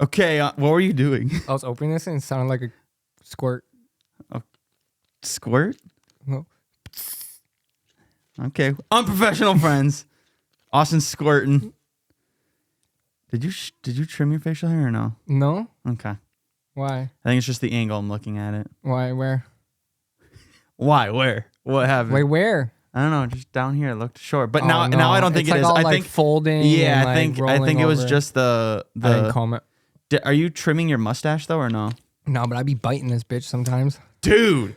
Okay, what were you doing? I was opening this and it sounded like a squirt. Squirt? No. Okay. Unprofessional friends. Austin's squirting. Did you trim your facial hair or no? No? Okay. Why? I think it's just the angle I'm looking at it. Why? Where? Why? Where? What happened? Wait, where? I don't know. Just down here, it looked short. But Oh, now no. I don't think It's it like is. all, I like, think folding. Yeah, and, I think rolling it was over. just the. I didn't comb it. Are you trimming your mustache though or no? No, but I be biting this bitch sometimes. Dude,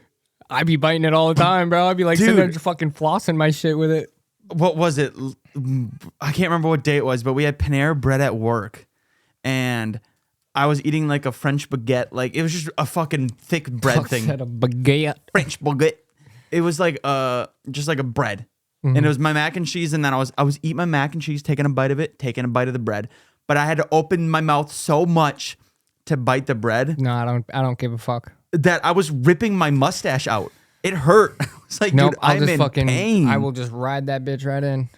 I be biting it all the time, bro. I'd be like sitting there just fucking flossing my shit with it. what was it? I can't remember what day it was, but we had Panera bread at work, and I was eating like a French baguette. Like it was just a fucking thick bread thing. Said a baguette. French baguette. It was like just like a bread, and it was my mac and cheese. And then I was eating my mac and cheese, taking a bite of it, taking a bite of the bread. But I had to open my mouth so much to bite the bread. No, I don't give a fuck. That I was ripping my mustache out. It hurt. I was like, Nope, dude, I'll I'm just in fucking pain. I will just ride that bitch right in.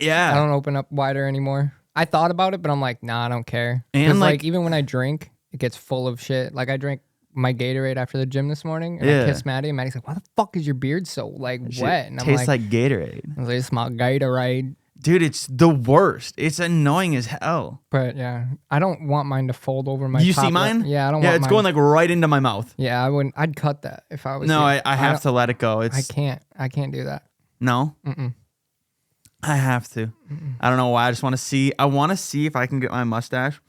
Yeah. I don't open up wider anymore. I thought about it, but I'm like, nah, I don't care. And, 'Cause, like, even when I drink, it gets full of shit. Like I drank my Gatorade after the gym this morning, and Yeah. I kissed Maddie, and Maddie's like, why the fuck is your beard so like wet? And I'm Tastes like, like Gatorade. I was like, it's my Gatorade. Dude, it's the worst. It's annoying as hell. But yeah, I don't want mine to fold over my You top see lip. mine? Yeah, I don't Yeah, want it's mine. going like right into my mouth. Yeah, I wouldn't. I'd cut that if I was No, you. I have to let it go. I It's can't do that. No? Mm-mm. I have to. I don't know why. I just want to see. I want to see if I can get my mustache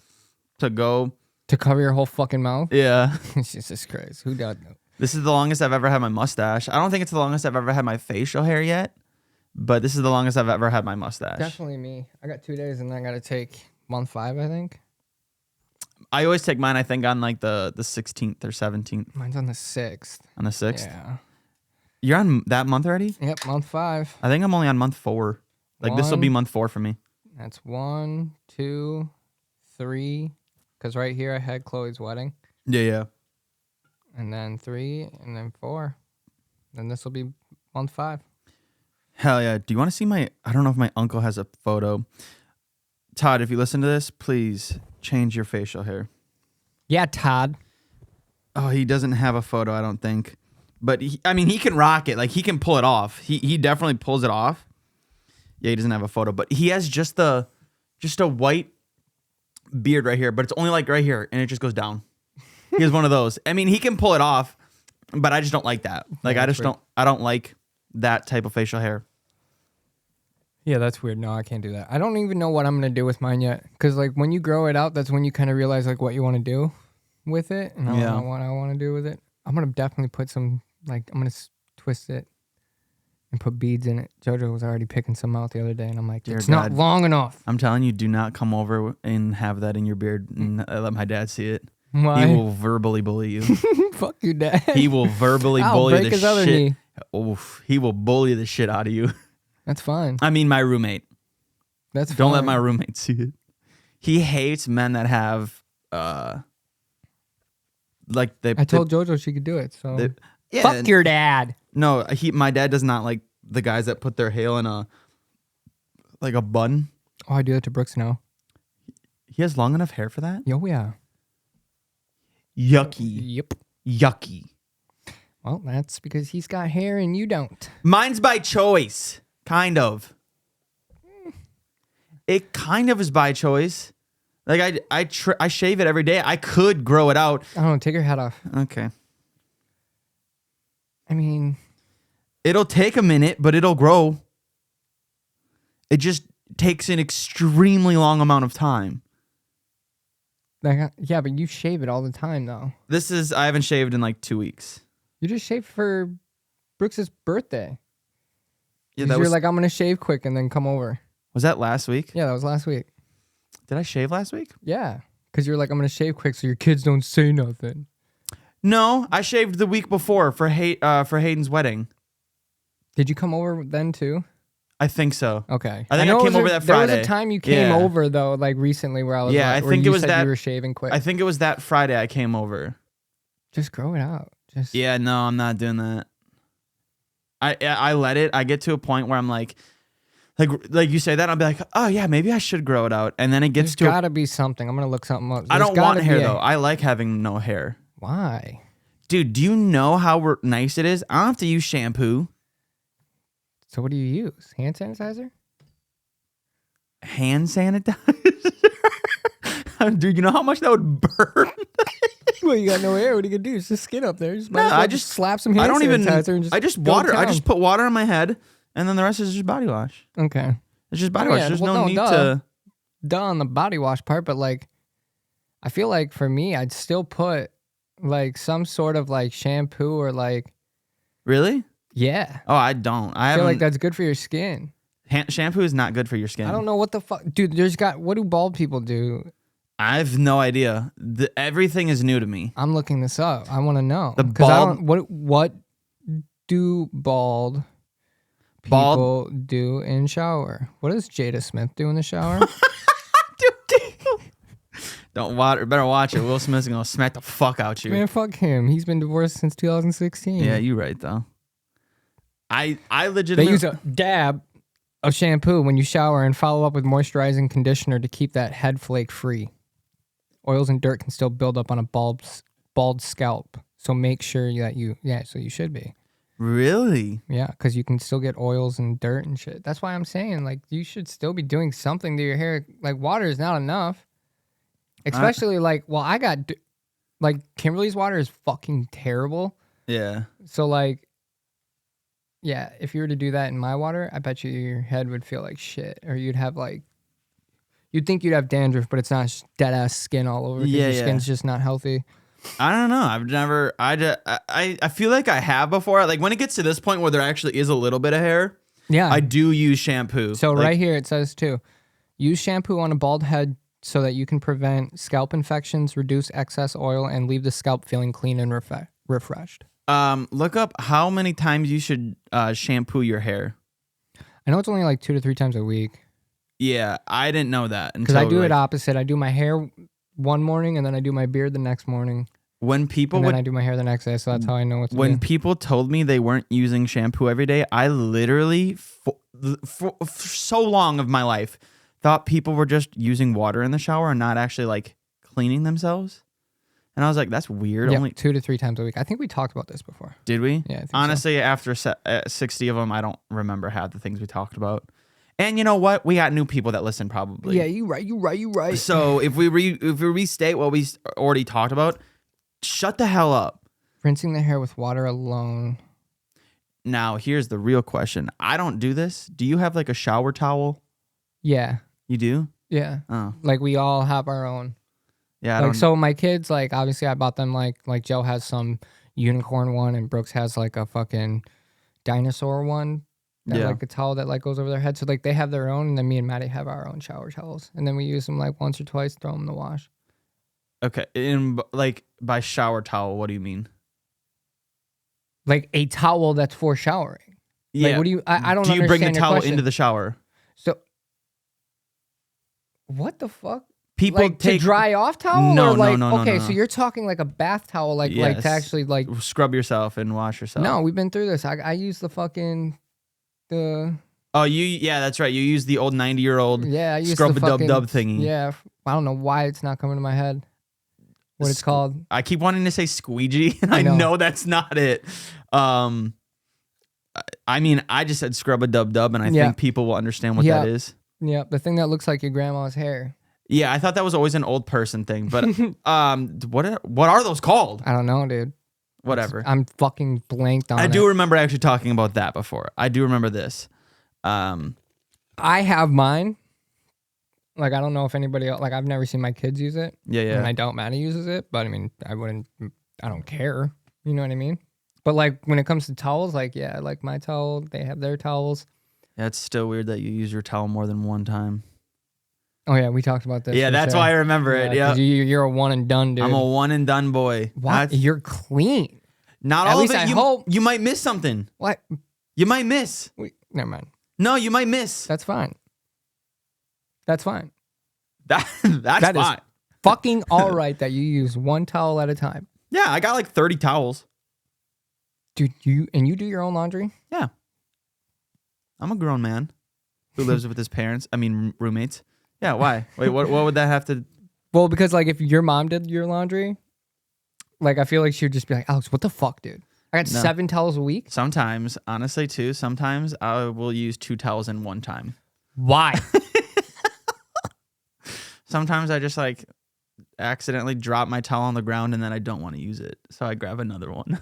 to go. To cover your whole fucking mouth? Yeah. Jesus Christ. Who does that? This is the longest I've ever had my mustache. I don't think it's the longest I've ever had my facial hair yet, but this is the longest I've ever had my mustache. Definitely me. I got 2 days and then I got to take month 5, I think. I always take mine, I think, on like the 16th or 17th. Mine's on the 6th. On the 6th? Yeah. You're on that month already? Yep, month 5. I think I'm only on month 4. Like this will be month 4 for me. That's 1, 2, 3. Because right here I had Chloe's wedding. Yeah. And then 3, and then 4. Then this will be month 5. Hell yeah. Do you want to see my... I don't know if my uncle has a photo. Todd, if you listen to this, please change your facial hair. Yeah, Todd. Oh, he doesn't have a photo, I don't think. But, he can rock it. Like, he can pull it off. He definitely pulls it off. Yeah, he doesn't have a photo. But he has just a white beard right here. But it's only like right here. And it just goes down. He has one of those. I mean, he can pull it off. But I just don't like that. Like, Yeah, I don't like that type of facial hair. Yeah, that's weird. No, I can't do that. I don't even know what I'm going to do with mine yet. Because, like, when you grow it out, that's when you kind of realize, like, what you want to do with it. And I don't know what I want to do with it. I'm going to definitely put some, like, I'm going to twist it and put beads in it. JoJo was already picking some out the other day. And I'm like, Dear it's not God. long enough. I'm telling you, do not come over and have that in your beard and let my dad see it. Why? He will verbally bully you. Fuck you, Dad. He will verbally I'll bully break the his other shit. knee. Oof, he will bully the shit out of you. That's fine. I mean, my roommate. That's fine. Don't let my roommate see it. He hates men that have, like they. I told JoJo she could do it. So yeah, fuck your dad. No, my dad does not like the guys that put their hair in a bun. Oh, I do that to Brooks now. He has long enough hair for that? Yo, yeah. Yucky. Yep. Yucky. Well, that's because he's got hair and you don't. Mine's by choice. Kind of. It kind of is by choice. Like I shave it every day. I could grow it out. I don't know. Take your hat off. Okay. I mean, It'll take a minute, but it'll grow. It just takes an extremely long amount of time. like, yeah, but you shave it all the time, though. I haven't shaved in like 2 weeks. You just shaved for Brooks' birthday. Yeah, You're like, I'm going to shave quick and then come over. Was that last week? Yeah, that was last week. Did I shave last week? Yeah. Because you're like, I'm going to shave quick so your kids don't say nothing. No, I shaved the week before for Hayden's wedding. Did you come over then, too? I think so. Okay. I think I came over that Friday. There was a time you came over, though, like recently where I was Yeah, like, I think it was that you were shaving quick. I think it was that Friday I came over. Just grow it out. Yeah, no, I'm not doing that. I let it. I get to a point where I'm like, Like you say that, I'll be like, oh yeah, maybe I should grow it out. And then it gets There's gotta be something. I'm gonna look something up. I don't want hair though. I like having no hair. Why? Dude, do you know how nice it is? I don't have to use shampoo. So what do you use? Hand sanitizer? Hand sanitizer? Dude, you know how much that would burn? Well, you got no hair. What are you gonna do? It's just skin up there. I just slap some hand sanitizer and just I just go water. to I town. just put water on my head, and then the rest is just body wash. Okay. It's just body wash. Yeah, There's well, no need duh. to. Duh on the body wash part, but like, I feel like for me, I'd still put like some sort of like shampoo or like. Really? Yeah. Oh, I don't. I feel like that's good for your skin. Shampoo is not good for your skin. I don't know what the fuck, dude. What do bald people do? I have no idea. Everything is new to me. I'm looking this up. I want to know. The Because I bald- don't. What do bald people do in shower? What does Jada Smith do in the shower? Don't water. Better watch it. Will Smith's gonna smack the fuck out you. Man, fuck him. He's been divorced since 2016. Yeah, you're right though. I They legitimately use a dab of shampoo when you shower and follow up with moisturizing conditioner to keep that head flake free. Oils and dirt can still build up on a bald scalp, so make sure that so you should be. Really? Yeah, because you can still get oils and dirt and shit. That's why I'm saying, like, you should still be doing something to your hair. Like, water is not enough. Especially, like, Kimberly's water is fucking terrible. Yeah. So, like, yeah, if you were to do that in my water, I bet you your head would feel like shit. Or you'd have, like, you'd think you'd have dandruff, but it's not dead-ass skin all over. Yeah, your skin's just not healthy. I don't know. I've never. I feel like I have before. Like when it gets to this point where there actually is a little bit of hair, Yeah. I do use shampoo. So like, right here it says too, use shampoo on a bald head so that you can prevent scalp infections, reduce excess oil, and leave the scalp feeling clean and refreshed. Look up how many times you should shampoo your hair. I know it's only like 2 to 3 times a week. Yeah, I didn't know that Because I do it opposite. I do my hair one morning and then I do my beard the next morning. When people and then I do my hair the next day, so that's how I know what to do. When people told me they weren't using shampoo every day, I literally, for so long of my life, thought people were just using water in the shower and not actually like cleaning themselves. And I was like, that's weird. Yep, Only 2 to 3 times a week. I think we talked about this before. Did we? Yeah, I think honestly, after 60 of them, I don't remember half the things we talked about. And you know what? We got new people that listen probably. Yeah, you right. So if we restate what we already talked about, shut the hell up. Rinsing the hair with water alone. Now, here's the real question. I don't do this. Do you have like a shower towel? Yeah. You do? Yeah. Oh. Like we all have our own. Yeah. Like so my kids, like obviously I bought them like Joe has some unicorn one and Brooks has like a fucking dinosaur one. That, yeah. Like a towel that like goes over their head. So like they have their own and then me and Maddie have our own shower towels. And then we use them like once or twice, throw them in the wash. Okay. And like by shower towel, what do you mean? Like a towel that's for showering. Yeah. Like, what do you, I don't Do you bring the understand your towel question. into the shower? So what the fuck? People like take to dry off towel? No, or like, no. Okay, so you're talking like a bath towel, like Yes. to actually like scrub yourself and wash yourself. No, we've been through this. I use the fucking Oh, yeah, that's right. You use the old 90-year-old I use scrub the a dub fucking, dub thingy. Yeah, I don't know why it's not coming to my head. What it's called? I keep wanting to say squeegee, and I know. know that's not it. I mean, I just said scrub a dub dub, and I think people will understand what that is. Yeah, the thing that looks like your grandma's hair. Yeah, I thought that was always an old person thing, but what are those called? I don't know, dude. Whatever. I'm fucking blanked on it. I do remember actually talking about that before. I do remember this. I have mine. Like, I don't know if anybody else, like, I've never seen my kids use it. Yeah. And I doubt Maddie uses it, but I mean, I don't care. You know what I mean? But like, when it comes to towels, like, yeah, like my towel, they have their towels. Yeah, it's still weird that you use your towel more than one time. Oh, yeah, we talked about this. Yeah, that's why I remember it. Yeah. You're a one and done, dude. I'm a one and done boy. What? You're clean. Not At all least of it. I hope. You might miss something. What? You might miss. Never mind. No, you might miss. That's fine. That's fine. That's That fine. is fucking all right that you use one towel at a time. Yeah, I got like 30 towels. Dude, you do your own laundry? Yeah. I'm a grown man. who lives with his parents. I mean, roommates. Yeah, why? Wait, what would that have to? Well, because like if your mom did your laundry, like I feel like she would just be like, Alex, what the fuck, dude? I got 7 towels a week. Sometimes, honestly, too. Sometimes I will use 2 towels in one time. Why? Sometimes I just like accidentally drop my towel on the ground and then I don't want to use it, so I grab another one.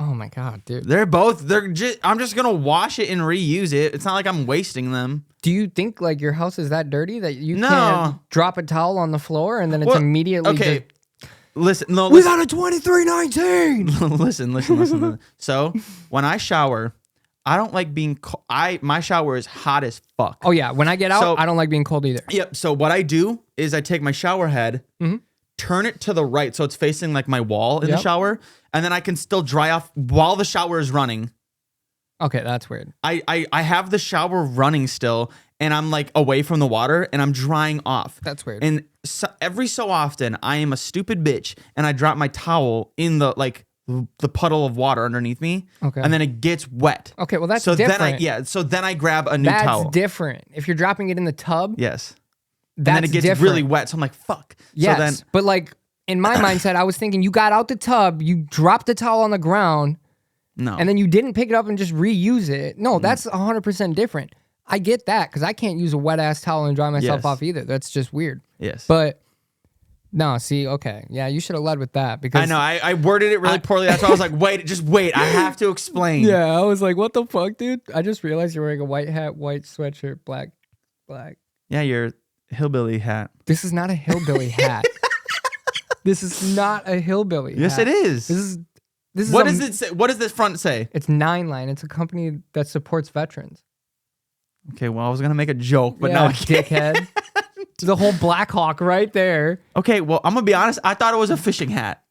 Oh my god, dude. I'm just gonna wash it and reuse it. It's not like I'm wasting them. Do you think like your house is that dirty that you can't drop a towel on the floor and then it's immediately okay? Listen, we got a 2319. listen. So when I shower, I don't like being. My shower is hot as fuck. Oh yeah, when I get out, I don't like being cold either. Yep. So what I do is I take my shower head, turn it to the right so it's facing like my wall in the shower, and then I can still dry off while the shower is running. Okay, that's weird. I have the shower running still, and I'm like away from the water, and I'm drying off. That's weird. And every so often, I am a stupid bitch, and I drop my towel in the puddle of water underneath me, and then it gets wet. Okay, well that's different. Then I grab a new towel. That's different. If you're dropping it in the tub, yes, and then it gets really wet. So I'm like, fuck. Yes, so then, but like in my mindset, I was thinking you got out the tub, you dropped the towel on the ground, and then you didn't pick it up and just reuse it. No, that's 100% different. I get that because I can't use a wet ass towel and dry myself off either. That's just weird. Yes, but. No, see, okay. Yeah, you should have led with that because... I know, I worded it really poorly. That's why I was like, wait, I have to explain. Yeah, I was like, what the fuck, dude? I just realized you're wearing a white hat, white sweatshirt, black. Yeah, your hillbilly hat. This is not a hillbilly hat. This is not a hillbilly Yes, hat. it is. This is What does it say? What does this front say? It's 9line. It's a company that supports veterans. Okay, well, I was going to make a joke, but yeah, now I can't. Dickhead. The whole Black Hawk right there. Okay, well, I'm going to be honest. I thought it was a fishing hat.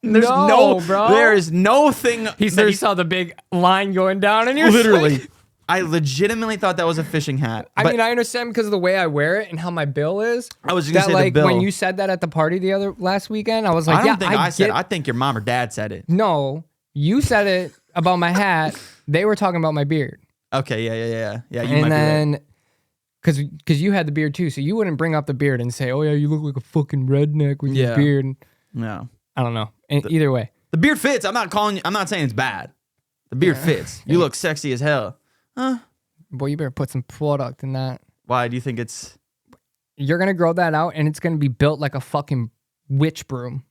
There's bro. There is no thing. He said he saw the big line going down and you're literally. I legitimately thought that was a fishing hat. I mean, I understand because of the way I wear it and how my bill is. I was just going to say like, the bill. When you said that at the party last weekend, I was like, I don't think I said it. I think your mom or dad said it. No, you said it about my hat. They were talking about my beard. Okay, yeah. Yeah, you and might then, be right. Because you had the beard too, so you wouldn't bring up the beard and say, "Oh yeah, you look like a fucking redneck with your beard." No, I don't know. Either way, the beard fits. I'm not saying it's bad. The beard fits. You look sexy as hell. Boy, you better put some product in that. Why do you think it's? You're gonna grow that out, and it's gonna be built like a fucking witch broom.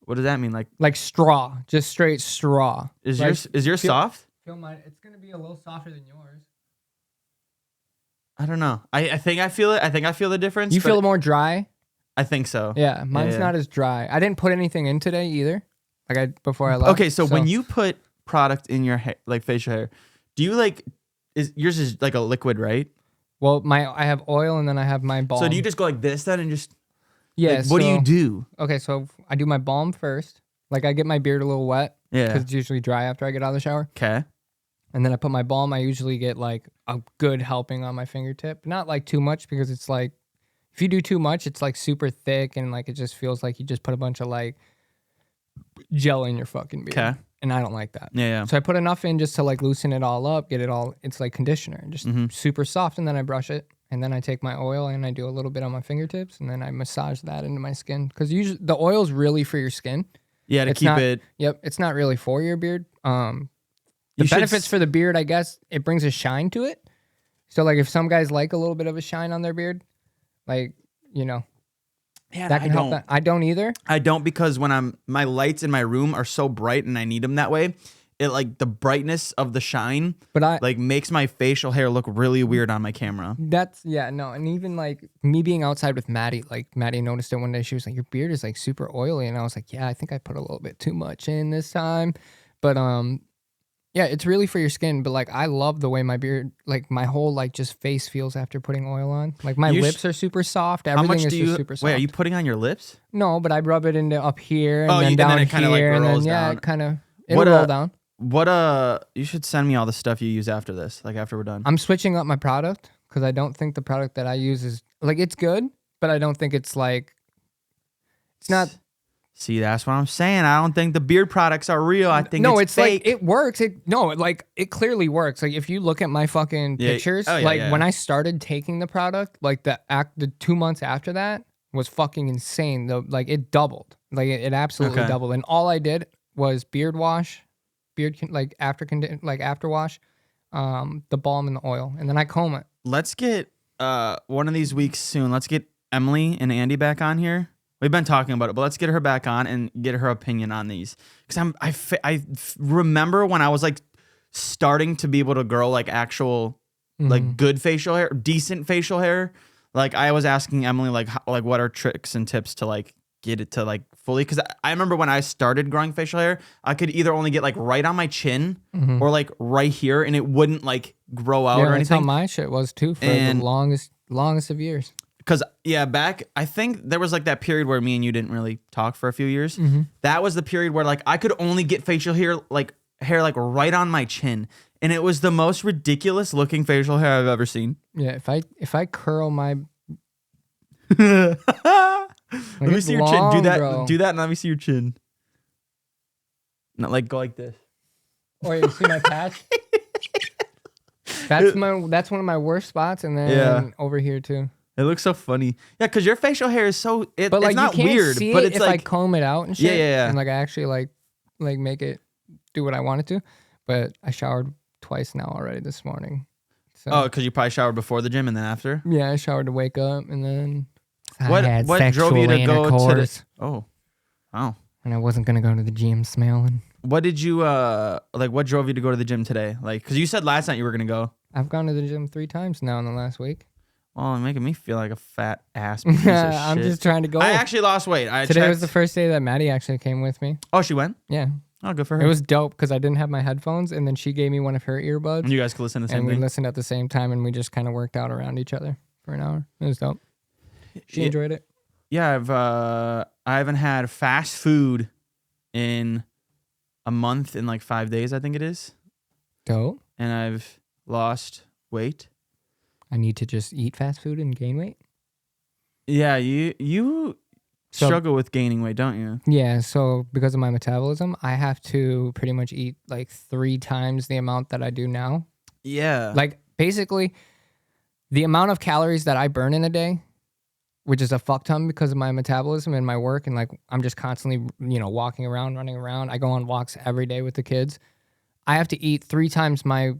What does that mean? Like straw, just straight straw. Is yours soft? Feel mine. It's gonna be a little softer than yours. I don't know. I think I feel it. I think I feel the difference. You feel more dry? I think so. Yeah, mine's not as dry. I didn't put anything in today either. Before I left. Okay, so when you put product in your hair, like facial hair, do you yours is like a liquid, right? Well, I have oil and then I have my balm. So do you just go like this then and just? Yeah. What do you do? Okay, so I do my balm first. Like I get my beard a little wet. Yeah. Because it's usually dry after I get out of the shower. Okay. And then I put my balm. I usually get like a good helping on my fingertip. Not like too much because it's like, if you do too much, it's like super thick and like it just feels like you just put a bunch of like gel in your fucking beard. Okay. And I don't like that. Yeah. So I put enough in just to like loosen it all up, get it all, it's like conditioner, just super soft. And then I brush it. And then I take my oil and I do a little bit on my fingertips and then I massage that into my skin. Because usually the oil's really for your skin. Yeah, to keep it. Yep. It's not really for your beard. The benefits for the beard, I guess, it brings a shine to it. So, like, if some guys like a little bit of a shine on their beard, like, that can help that. I don't either. I don't because when my lights in my room are so bright and I need them that way, it like the brightness of the shine, makes my facial hair look really weird on my camera. And even like me being outside with Maddie, like Maddie noticed it one day. She was like, "Your beard is like super oily," and I was like, "Yeah, I think I put a little bit too much in this time," but yeah, it's really for your skin, but like I love the way my beard, like my whole like just face feels after putting oil on. Like my lips are super soft. Everything is just super soft. Wait, are you putting on your lips? No, but I rub it into up here and then down it kinda here, like rolls and then down. it kind of roll down. You should send me all the stuff you use after this, like after we're done. I'm switching up my product because I don't think the product that I use is like it's good, but I don't think it's like it's not. See, that's what I'm saying. I don't think the beard products are real. I think it's fake. like it works. It clearly works. Like if you look at my fucking pictures, when I started taking the product, like the 2 months after that was fucking insane. Like it doubled. Like it absolutely doubled. And all I did was beard wash, after wash, the balm and the oil, and then I comb it. Let's get one of these weeks soon. Let's get Emily and Andy back on here. We've been talking about it, but let's get her back on and get her opinion on these. Because I remember when I was like starting to be able to grow like actual like good facial hair, decent facial hair. Like I was asking Emily like what are tricks and tips to like get it to like fully. Because I remember when I started growing facial hair, I could either only get like right on my chin or right here, and it wouldn't like grow out or anything. That's how my shit was too for the longest of years. Because, back, I think there was like that period where me and you didn't really talk for a few years. That was the period where like I could only get facial hair like right on my chin. And it was the most ridiculous looking facial hair I've ever seen. Yeah, if I curl my... Let me see your chin. Do that and let me see your chin. Not like go like this. Oh, you see my patch? That's one of my worst spots. And then over here too. It looks so funny. Yeah, because your facial hair is so... it's not you can't weird, see but it it's if like... I comb it out and shit. Yeah. And like I actually like make it do what I want it to. But I showered twice now already this morning. So, oh, because you probably showered before the gym and then after? Yeah, I showered to wake up and then... What drove you to go to the... Oh. Wow. And I wasn't going to go to the gym smelling. What did you... what drove you to go to the gym today? Like, because you said last night you were going to go. I've gone to the gym 3 times now in the last week. Well, it's making me feel like a fat ass piece of shit. I'm just trying to go. I actually lost weight. Today was the first day that Maddie actually came with me. Oh, she went? Yeah. Oh, good for her. It was dope because I didn't have my headphones, and then she gave me one of her earbuds. And you guys could listen to the same thing? And we listened at the same time, and we just kind of worked out around each other for an hour. It was dope. She enjoyed it. Yeah, I haven't had fast food in a month in like 5 days, I think it is. Dope. And I've lost weight. I need to just eat fast food and gain weight? Yeah, you struggle with gaining weight, don't you? Yeah, so because of my metabolism, I have to pretty much eat like 3 times the amount that I do now. Yeah. Like basically the amount of calories that I burn in a day, which is a fuck ton because of my metabolism and my work, and like I'm just constantly, walking around, running around. I go on walks every day with the kids. I have to eat 3 times my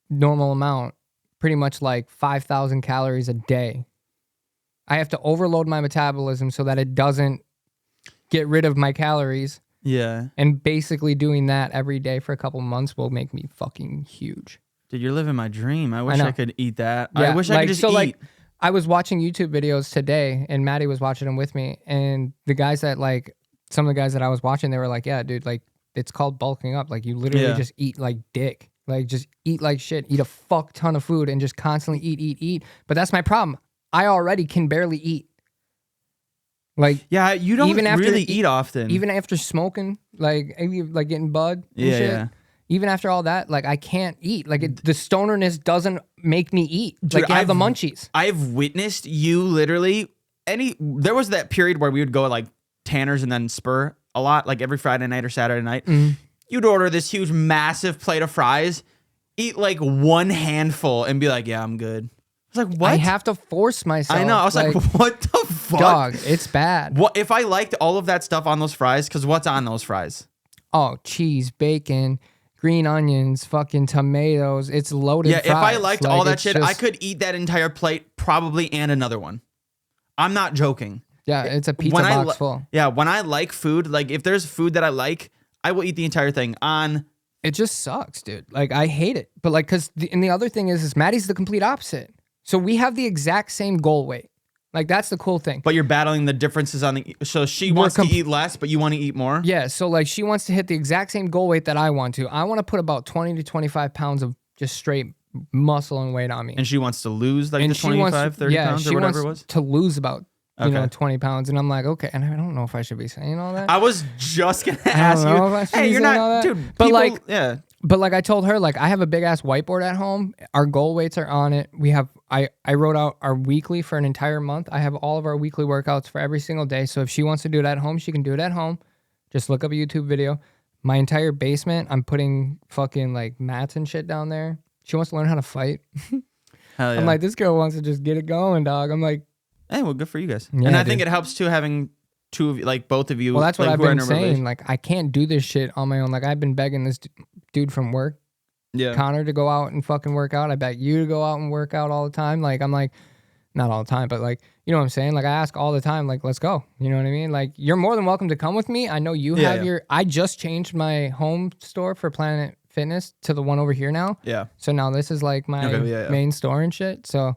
normal amount, pretty much like 5,000 calories a day. I have to overload my metabolism so that it doesn't get rid of my calories. Yeah. And basically doing that every day for a couple months will make me fucking huge. Dude, you're living my dream. I wish I could eat that. Yeah, I wish I could just eat. Like, I was watching YouTube videos today, and Maddie was watching them with me. And the guys that some of the guys that I was watching, they were like, yeah, dude, like it's called bulking up. Like you literally just eat like dick. Like just eat like shit, eat a fuck ton of food and just constantly eat. But that's my problem. I already can barely eat. Like you don't even really eat often. Even after smoking, like getting bud and shit. Yeah. Even after all that, like I can't eat. Like the stonerness doesn't make me eat. Dude, like you have the munchies. I've witnessed you literally there was that period where we would go like Tanner's and then Spur a lot, like every Friday night or Saturday night. You'd order this huge, massive plate of fries, eat like 1 handful, and be like, yeah, I'm good. I was like, what? I have to force myself. I know. I was like what the fuck? Dog, it's bad. What if I liked all of that stuff on those fries? Because what's on those fries? Oh, cheese, bacon, green onions, fucking tomatoes. It's loaded fries. If I liked all that shit, I could eat that entire plate probably and another one. I'm not joking. Yeah, it's a pizza box full. Yeah, when I like food, like if there's food that I like, I will eat the entire thing on. It just sucks, dude. Like I hate it. But like, and the other thing is Maddie's the complete opposite. So we have the exact same goal weight. Like that's the cool thing. But you're battling the differences on the. So she wants to eat less, but you want to eat more. Yeah. So like she wants to hit the exact same goal weight that I want to. I want to put about 20 to 25 pounds of just straight muscle and weight on me. And she wants to lose like the 25, 30 pounds or whatever it was. To lose about 20 pounds. And I'm like, okay. And I don't know if I should be saying all that. I was just going to ask you. Hey, you're not, dude. But people, But like I told her, like I have a big ass whiteboard at home. Our goal weights are on it. We have I wrote out our weekly for an entire month. I have all of our weekly workouts for every single day. So if she wants to do it at home, she can do it at home. Just look up a YouTube video. My entire basement, I'm putting fucking like mats and shit down there. She wants to learn how to fight. Hell yeah. I'm like, this girl wants to just get it going, dog. I'm like, hey, well, good for you guys. Yeah, and I dude. think it helps too having two of you, like both of you. well, that's what like, I've who are in been a saying. relation- Like, I can't do this shit on my own. Like, I've been begging this dude from work, Yeah. Connor, to go out and fucking work out. I beg you to go out and work out all the time. Like, I'm like, not all the time, but like, you know what I'm saying? Like, I ask all the time, like, let's go. You know what I mean? Like, you're more than welcome to come with me. I know you have your, I just changed my home store for Planet Fitness to the one over here now. Yeah. So now this is like my main store and shit. So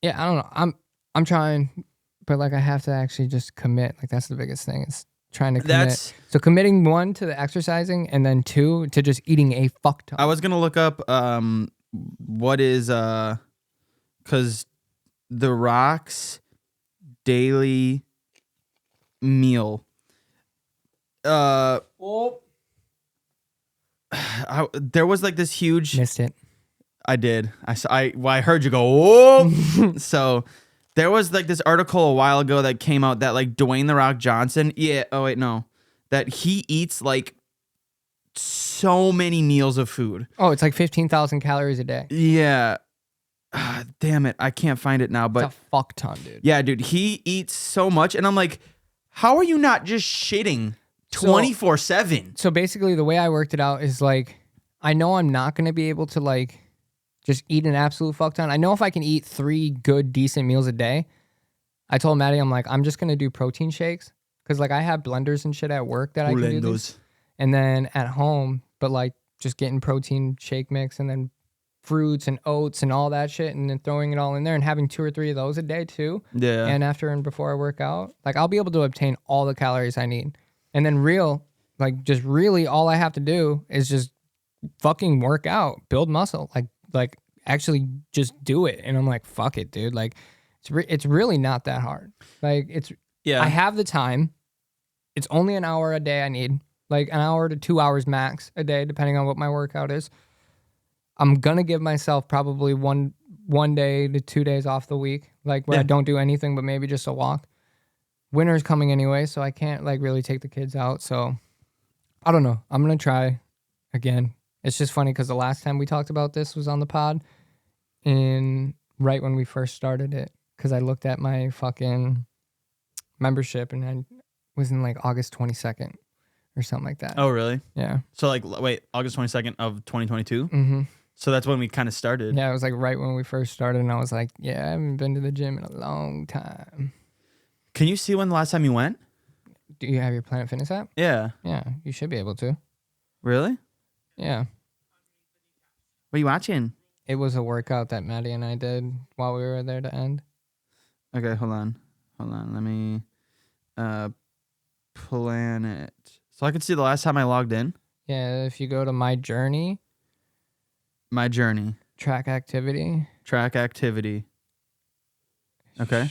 yeah, I don't know. I'm trying, but like I have to actually just commit. Like that's the biggest thing is trying to commit. So committing 1 to the exercising and then 2 to just eating a fuck ton. I was gonna look up what is because The Rock's daily meal. There was like this huge. Missed it. I did. I heard you go. Oh, so there was like this article a while ago that came out that like Dwayne The Rock Johnson. Yeah. Oh wait, no. That he eats like so many meals of food. Oh, it's like 15,000 calories a day. Yeah. Damn it. I can't find it now, but it's a fuck ton, dude. Yeah, dude. He eats so much. And I'm like, how are you not just shitting 24/7? So basically the way I worked it out is like, I know I'm not going to be able to like just eat an absolute fuck ton. I know if I can eat 3 good, decent meals a day. I told Maddie, I'm like, I'm just going to do protein shakes. Cause like I have blenders and shit at work that I can do this. And then at home, but like just getting protein shake mix and then fruits and oats and all that shit and then throwing it all in there and having 2 or 3 of those a day too. Yeah. And after and before I work out, like I'll be able to obtain all the calories I need. And then just really all I have to do is just fucking work out, build muscle, like actually just do it. And I'm like, fuck it, dude. Like it's really not that hard. Like I have the time. It's only an hour a day I need, like an hour to 2 hours max a day, depending on what my workout is. I'm going to give myself probably one day to 2 days off the week, like where I don't do anything, but maybe just a walk. Winter's coming anyway, so I can't like really take the kids out. So I don't know. I'm going to try again. It's just funny because the last time we talked about this was on the pod right when we first started it, because I looked at my fucking membership and I was in like August 22nd or something like that. Oh, really? Yeah. So like, wait, August 22nd of 2022? Mm-hmm. So that's when we kind of started. Yeah, it was like right when we first started, and I was like, yeah, I haven't been to the gym in a long time. Can you see when the last time you went? Do you have your Planet Fitness app? Yeah. Yeah, you should be able to. Really? Yeah. What are you watching? It was a workout that Maddie and I did while we were there to end. Okay, hold on. Let me Planet. So I could see the last time I logged in. Yeah, if you go to My Journey. Track activity. Okay.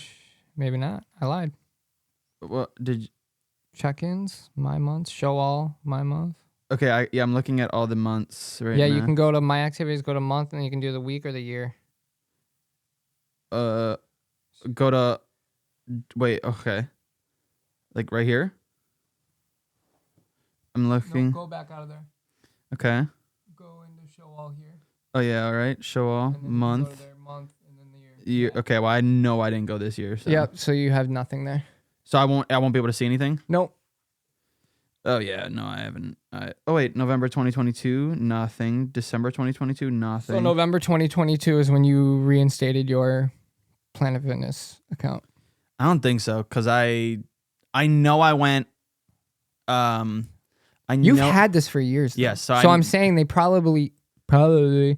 Maybe not. I lied. What did you... Check-ins, my month, show all, my month. Okay, I'm looking at all the months right now. Yeah, you can go to My Activities, go to month, and you can do the week or the year. Go to... Wait, okay. Like right here? I'm looking. No, go back out of there. Okay. Go into show all here. Oh yeah, all right. Show all, month. Go to their month and then the year. Year. Okay, well I know I didn't go this year. So. Yep. So you have nothing there. So I won't be able to see anything. Nope. Oh yeah, no, I haven't. Oh wait, November 2022, nothing. December 2022, nothing. So November 2022 is when you reinstated your Planet Fitness account. I don't think so, because I know I went. You've had this for years. Though. Yes. So I'm saying they probably just like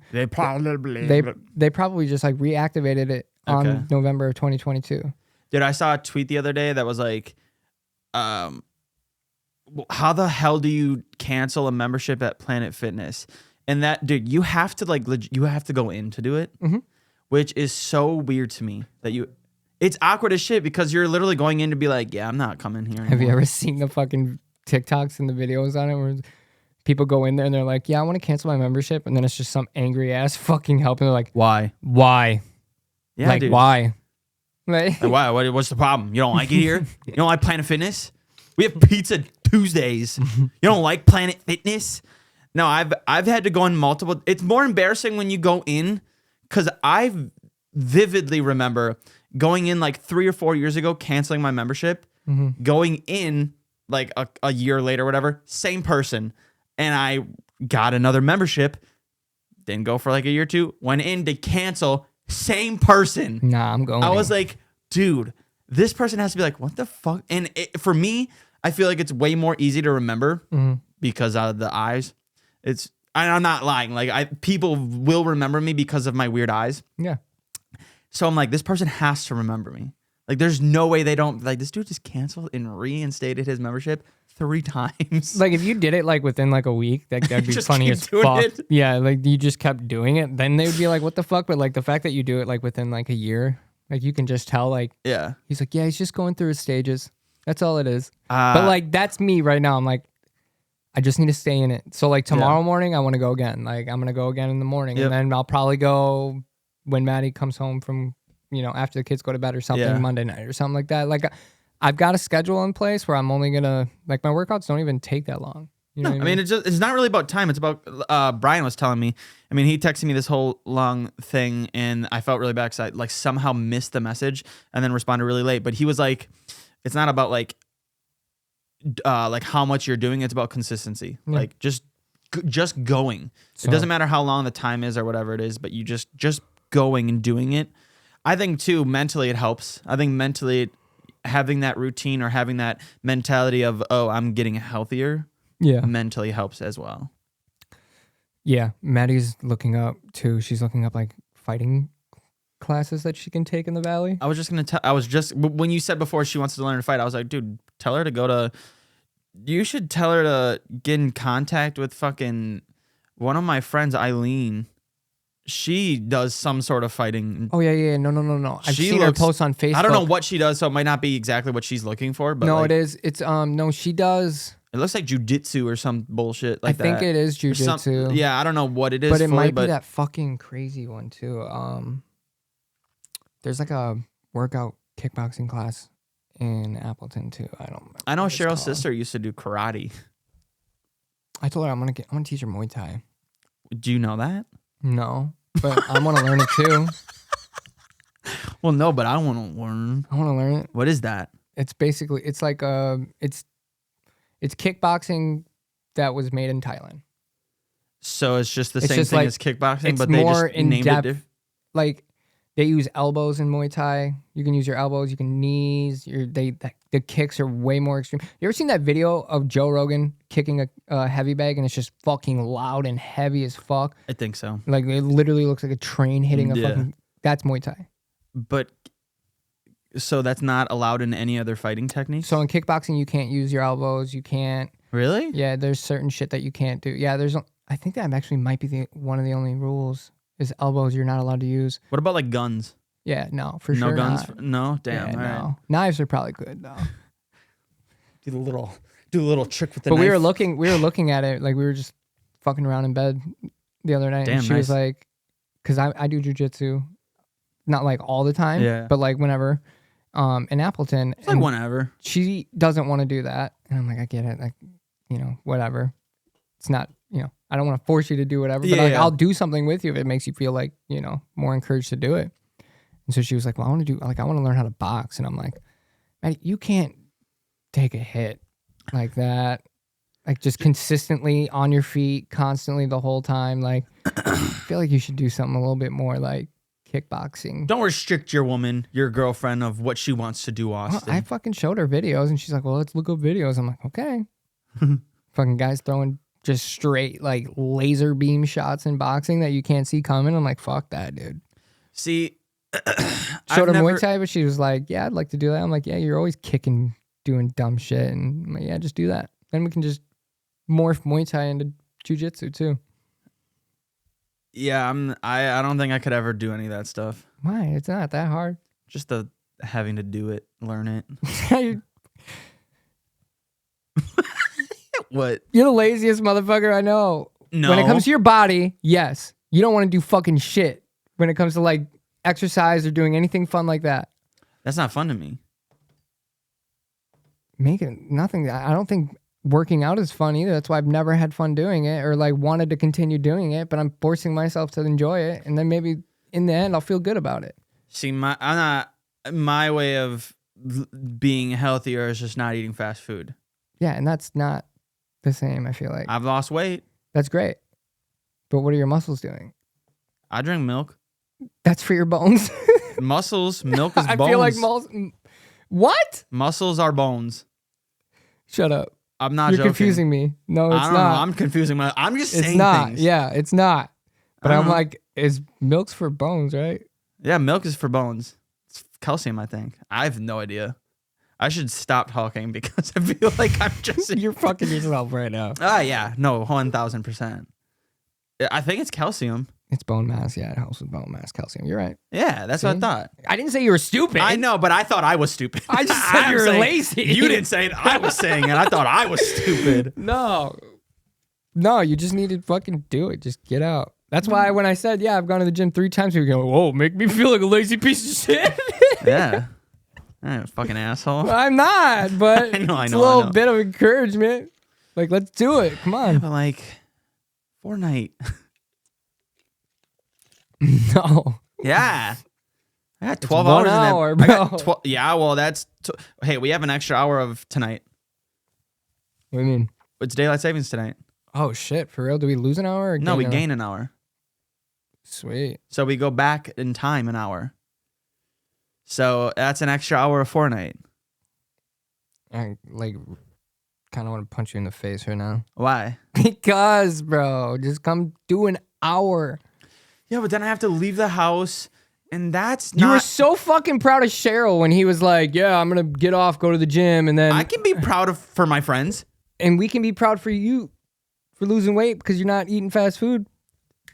reactivated it on November of 2022. Dude, I saw a tweet the other day that was like, how the hell do you cancel a membership at Planet Fitness? And that, dude, you have to you have to go in to do it, which is so weird to me that it's awkward as shit because you're literally going in to be like, yeah, I'm not coming here anymore. Have you ever seen the fucking TikToks and the videos on it where people go in there and they're like, yeah, I want to cancel my membership. And then it's just some angry ass fucking help. And they're like, why? Yeah, like, dude. why? Like, Like, why? What's the problem? You don't like it here? You don't like Planet Fitness? We have Pizza Tuesdays. You don't like Planet Fitness? No, I've had to go in multiple. It's more embarrassing when you go in, because I vividly remember going in like 3 or 4 years ago, canceling my membership, going in like a year later, whatever, same person, and I got another membership. Didn't go for like a year or two. Went in to cancel. Same person. nah, I'm going. I was like, dude, this person has to be like, what the fuck? And for me, I feel like it's way more easy to remember because of the eyes. I'm not lying. Like people will remember me because of my weird eyes. yeah. So I'm like, this person has to remember me. Like, there's no way they don't. Like, this dude just canceled and reinstated his membership 3 times. Like if you did it like within like a week, that'd be Just funny keep as doing fuck. it. Yeah, like you just kept doing it, then they would be like, "What the fuck?" But like the fact that you do it like within like a year, like you can just tell. Like Yeah. he's like, "Yeah, he's just going through his stages. That's all it is." But like that's me right now. I'm like, I just need to stay in it. So like tomorrow morning, I want to go again. Like I'm gonna go again in the morning, and then I'll probably go when Maddie comes home from after the kids go to bed or something Monday night or something like that. Like I've got a schedule in place where I'm only gonna like my workouts don't even take that long. You know what I mean? It's not really about time. It's about Brian was telling me. I mean, he texted me this whole long thing, and I felt really bad because I like somehow missed the message and then responded really late. But he was like, it's not about like how much you're doing. It's about consistency. Yeah. Like just going. So, it doesn't matter how long the time is or whatever it is, but you just going and doing it. I think too mentally it helps. I think mentally having that routine or having that mentality of, oh, I'm getting healthier. Yeah. Mentally helps as well. Yeah. Maddie's looking up too. She's looking up like fighting classes that she can take in the Valley. I was just going to tell, when you said before she wants to learn to fight, I was like, dude, you should tell her to get in contact with fucking one of my friends, Eileen. She does some sort of fighting. Oh, yeah. No. I've seen her post on Facebook. I don't know what she does, so it might not be exactly what she's looking for. But no, like, it is. It's, no, she does. It looks like jujitsu or some bullshit like that. I think it is jujitsu. Yeah, I don't know what it is. But it might be that fucking crazy one too. There's like a workout kickboxing class in Appleton too. I know Cheryl's sister used to do karate. I told her I'm gonna teach her Muay Thai. Do you know that? No, but I want to learn it too. Well, no, but I want to learn. I want to learn it. What is that? It's basically it's like it's kickboxing that was made in Thailand. So it's just the same thing as kickboxing, but they more just named it different. Like they use elbows in Muay Thai. You can use your elbows, you can knees. The kicks are way more extreme. You ever seen that video of Joe Rogan kicking a heavy bag and it's just fucking loud and heavy as fuck? I think so. Like it literally looks like a train hitting a fucking. That's Muay Thai. But so that's not allowed in any other fighting techniques? So in kickboxing, you can't use your elbows. You can't. Really? Yeah, there's certain shit that you can't do. Yeah, I think that actually might be one of the only rules is elbows you're not allowed to use. What about like guns? Yeah, no, for sure. No guns? Not. No? Damn. Yeah, all no. right. Knives are probably good though. Do a little trick with the but knife. we were looking at it, like we were just fucking around in bed the other night. Damn, and she was like, because I do jujitsu, not like all the time, but like whenever. In Appleton. It's like whenever. She doesn't want to do that. And I'm like, I get it. Like, whatever. It's not, I don't want to force you to do whatever, but I'll do something with you if it makes you feel like, more encouraged to do it. And so she was like, well, I want to learn how to box. And I'm like, Maddie, you can't take a hit like that. Like just consistently on your feet, constantly the whole time. Like, I feel like you should do something a little bit more like kickboxing. Don't restrict your woman, your girlfriend, of what she wants to do, Austin. Well, I fucking showed her videos and she's like, well, let's look up videos. I'm like, okay. Fucking guys throwing just straight like laser beam shots in boxing that you can't see coming. I'm like, fuck that, dude. See, showed her Muay Thai, but she was like, yeah, I'd like to do that. I'm like, yeah, you're always kicking, doing dumb shit. And I'm like, yeah, just do that. Then we can just morph Muay Thai into jiu-jitsu too. Yeah, I don't think I could ever do any of that stuff. Why? It's not that hard. Just the having to do it, learn it. What? You're the laziest motherfucker I know. No. When it comes to your body, yes. You don't want to do fucking shit when it comes to like exercise or doing anything fun like that. That's not fun to me. Nothing. I don't think working out is fun either. That's why I've never had fun doing it or like wanted to continue doing it, but I'm forcing myself to enjoy it. And then maybe in the end, I'll feel good about it. See, my way of being healthier is just not eating fast food. Yeah, and that's not the same, I feel like. I've lost weight. That's great. But what are your muscles doing? I drink milk. That's for your bones. Muscles, milk is bones. I feel like what? Muscles are bones. Shut up. I'm not You're joking. confusing me. No, it's I don't not. know. I'm confusing I'm just saying it's not. things. Yeah, it's not. But I'm know. like, milk's for bones, right? Yeah, milk is for bones. It's calcium, I think. I have no idea. I should stop talking because I feel like I'm just... You're fucking yourself right now. Yeah. No, 1,000%. I think it's calcium. It's bone mass. Yeah, it helps with bone mass, calcium. You're right. Yeah, that's what I thought. I didn't say you were stupid. I know, but I thought I was stupid. I just said you were lazy. You didn't say it. I was saying it. I thought I was stupid. No, you just need to fucking do it. Just get out. That's why when I said, yeah, I've gone to the gym 3 times, people go, whoa, make me feel like a lazy piece of shit. Yeah. Fucking asshole. I'm not, but I know, it's a little bit of encouragement. Like, let's do it. Come on. Yeah, but like, Fortnite. No. Yeah. I got 12 1 hours hour, in that. bro. I got yeah, well, that's... hey, we have an extra hour of tonight. What do you mean? It's daylight savings tonight. Oh, shit. For real? Do we lose an hour? Or No, we an gain an hour. Sweet. So we go back in time an hour. So that's an extra hour of Fortnite. I like kind of want to punch you in the face right now. Why? Because, bro, just come do an hour. Yeah, but then I have to leave the house, and that's You not... were so fucking proud of Cheryl when he was like, yeah, I'm going to get off, go to the gym, and then... I can be proud for my friends. And we can be proud for you for losing weight because you're not eating fast food.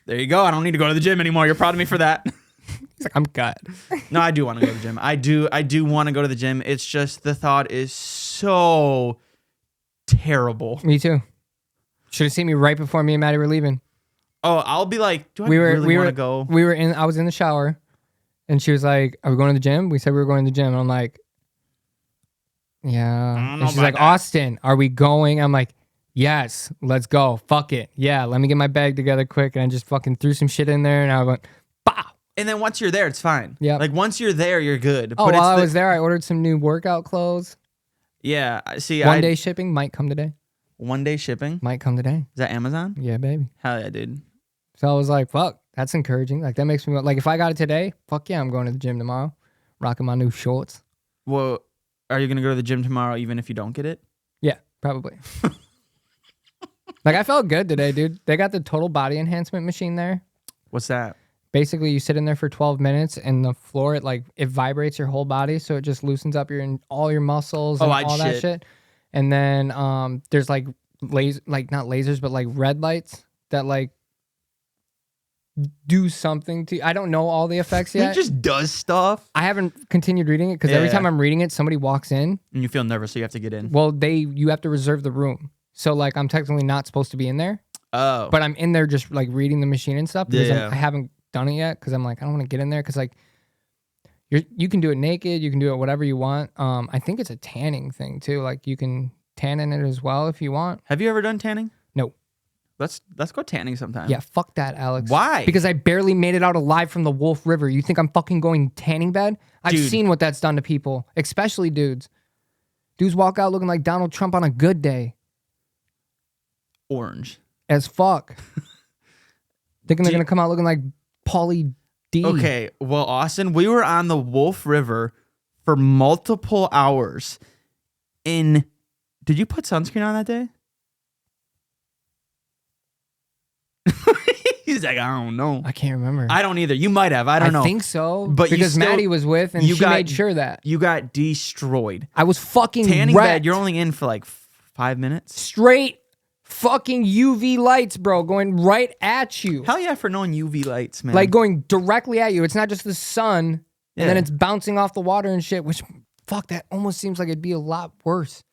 There you go. I don't need to go to the gym anymore. You're proud of me for that. He's like, I'm gut. No, I do want to go to the gym. I do want to go to the gym. It's just the thought is so terrible. Me too. Should have seen me right before me and Maddie were leaving. Oh, I'll be like, do I really want to go? I was in the shower, and she was like, are we going to the gym? We said we were going to the gym. And I'm like, yeah. And she's like, Austin, are we going? I'm like, yes, let's go. Fuck it. Yeah, let me get my bag together quick. And I just fucking threw some shit in there, and I went, pow. And then once you're there, it's fine. Yeah. Like once you're there, you're good. Oh, but while I was there, I ordered some new workout clothes. Yeah. See, One day shipping might come today. 1 day shipping? Might come today. Is that Amazon? Yeah, baby. Hell yeah, dude. So I was like, fuck, that's encouraging. Like, that makes me, like, if I got it today, fuck yeah, I'm going to the gym tomorrow. Rocking my new shorts. Well, are you going to go to the gym tomorrow even if you don't get it? Yeah, probably. Like, I felt good today, dude. They got the total body enhancement machine there. What's that? Basically, you sit in there for 12 minutes, and the floor, it vibrates your whole body, so it just loosens up all your muscles and all that shit. And then there's like not lasers, but like red lights that like do something to you. I don't know all the effects yet. It just does stuff. I haven't continued reading it because every time I'm reading it, somebody walks in. And you feel nervous, so you have to get in. Well, you have to reserve the room. So like I'm technically not supposed to be in there. Oh. But I'm in there just like reading the machine and stuff because Yeah. I haven't done it yet because I'm like, I don't want to get in there because like you can do it naked, you can do it whatever you want. I think it's a tanning thing too. Like you can tan in it as well if you want. Have you ever done tanning? No. Let's go tanning sometime. Yeah, fuck that, Alex. Why? Because I barely made it out alive from the Wolf River. You think I'm fucking going tanning bed? I've seen what that's done to people, especially dudes. Dudes walk out looking like Donald Trump on a good day. Orange. As fuck. Thinking they're going to come out looking like Pauly D. Okay, well, Austin, we were on the Wolf River for multiple hours. Did you put sunscreen on that day? He's like, I don't know. I can't remember. I don't either. You might have. I don't know. I think so. But because Maddie was with and she made sure that. You got destroyed. I was fucking Tanning wrecked. bed, you're only in for like 5 minutes. Straight fucking UV lights, bro, going right at you. Hell yeah for knowing UV lights, man. Like going directly at you. It's not just the sun and then Yeah. it's bouncing off the water and shit, which, fuck, that almost seems like it'd be a lot worse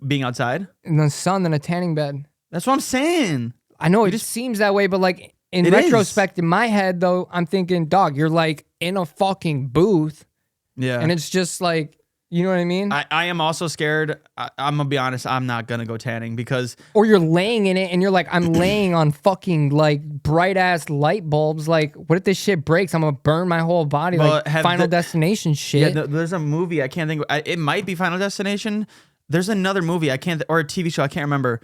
being outside? in the sun than a tanning bed. That's what I'm saying. I know it just seems that way, but like in It retrospect, in my head, though, I'm thinking, dog, you're like in a fucking booth. Yeah. And it's just like, you know what I mean? I am also scared. I'm going to be honest. I'm not going to go tanning because. Or you're laying in it and you're like, I'm laying on fucking like bright ass light bulbs. Like, what if this shit breaks? I'm going to burn my whole body. Well, like Final Destination shit. Yeah, there's a movie. I can't think. It might be Final Destination. There's another movie. I can't, or a TV show. I can't remember.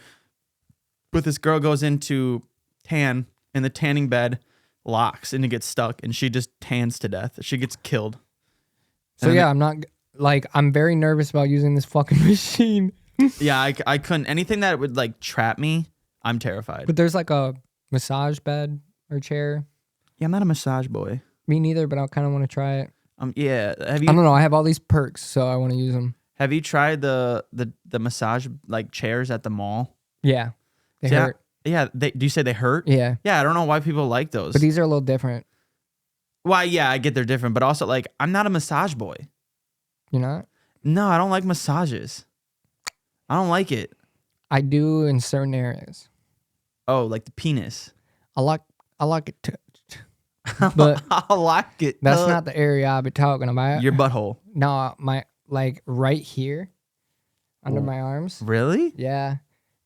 But this girl goes into tan and the tanning bed locks and it gets stuck and she just tans to death. She gets killed. So yeah, I'm not like, I'm very nervous about using this fucking machine. Yeah, I couldn't. Anything that would like trap me, I'm terrified. But there's like a massage bed or chair. Yeah, I'm not a massage boy. Me neither, but I kind of want to try it. Yeah. Have I you? don't know. I have all these perks, so I want to use them. Have you tried the massage like chairs at the mall? Yeah, they hurt. Yeah. Do you say they hurt? Yeah. Yeah. I don't know why people like those. But these are a little different. Why? Yeah, I get they're different, but also like I'm not a massage boy. You're not? No, I don't like massages. I don't like it. I do in certain areas. Oh, like the penis. I like it touched. But I like it. that's not the area I'll be talking about. Your butthole. No, my like right here under my arms. Really? Yeah.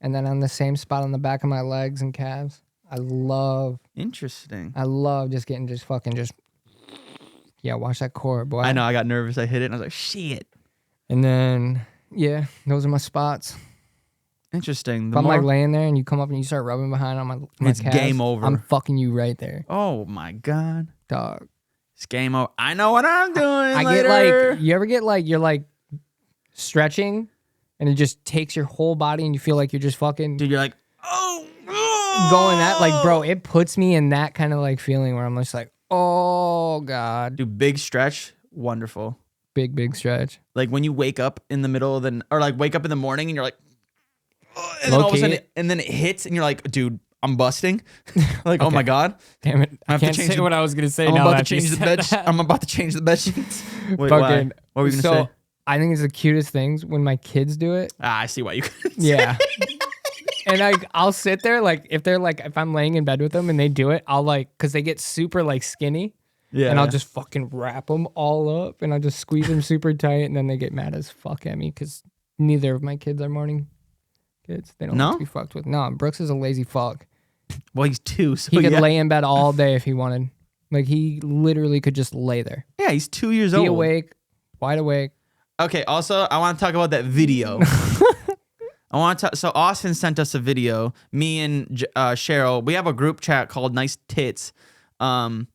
And then on the same spot on the back of my legs and calves. Interesting. I love just getting yeah, watch that cord, boy. I know, I got nervous. I hit it and I was like, shit. And then yeah, those are my spots. Interesting. If I'm like laying there and you come up and you start rubbing behind on my it's calves, game over. I'm fucking you right there. Oh my God. Dog. It's game over. I know what I'm doing. I later. get like, you ever get like, you're like stretching and it just takes your whole body and you feel like you're just fucking dude, you're like, oh, going that, like, bro, it puts me in that kind of like feeling where I'm just like, oh God. dude, big stretch. Wonderful. Big stretch. Like when you wake up in the middle of the, or like wake up in the morning and you're like, and then all of a sudden, and then it hits and you're like, dude, I'm busting. Like, oh my God. Damn it. I can't say what I was going to say now. I'm about to change the bed sheets. Wait, fucking, why? What were you going to say? I think it's the cutest things when my kids do it. I see why you could Yeah. And I'll sit there, like, if I'm laying in bed with them and they do it, I'll like, because they get super like skinny. Yeah. And I'll just fucking wrap them all up and I'll just squeeze them super tight and then they get mad as fuck at me because neither of my kids are morning kids. They don't like to be fucked with. No, Brooks is a lazy fuck. Well, he's 2, so he could lay in bed all day if he wanted. Like, he literally could just lay there. Yeah, he's 2 years old. Be awake, wide awake. Okay, also, I want to talk about that video. So Austin sent us a video. Me and Cheryl, we have a group chat called Nice Tits. Jabz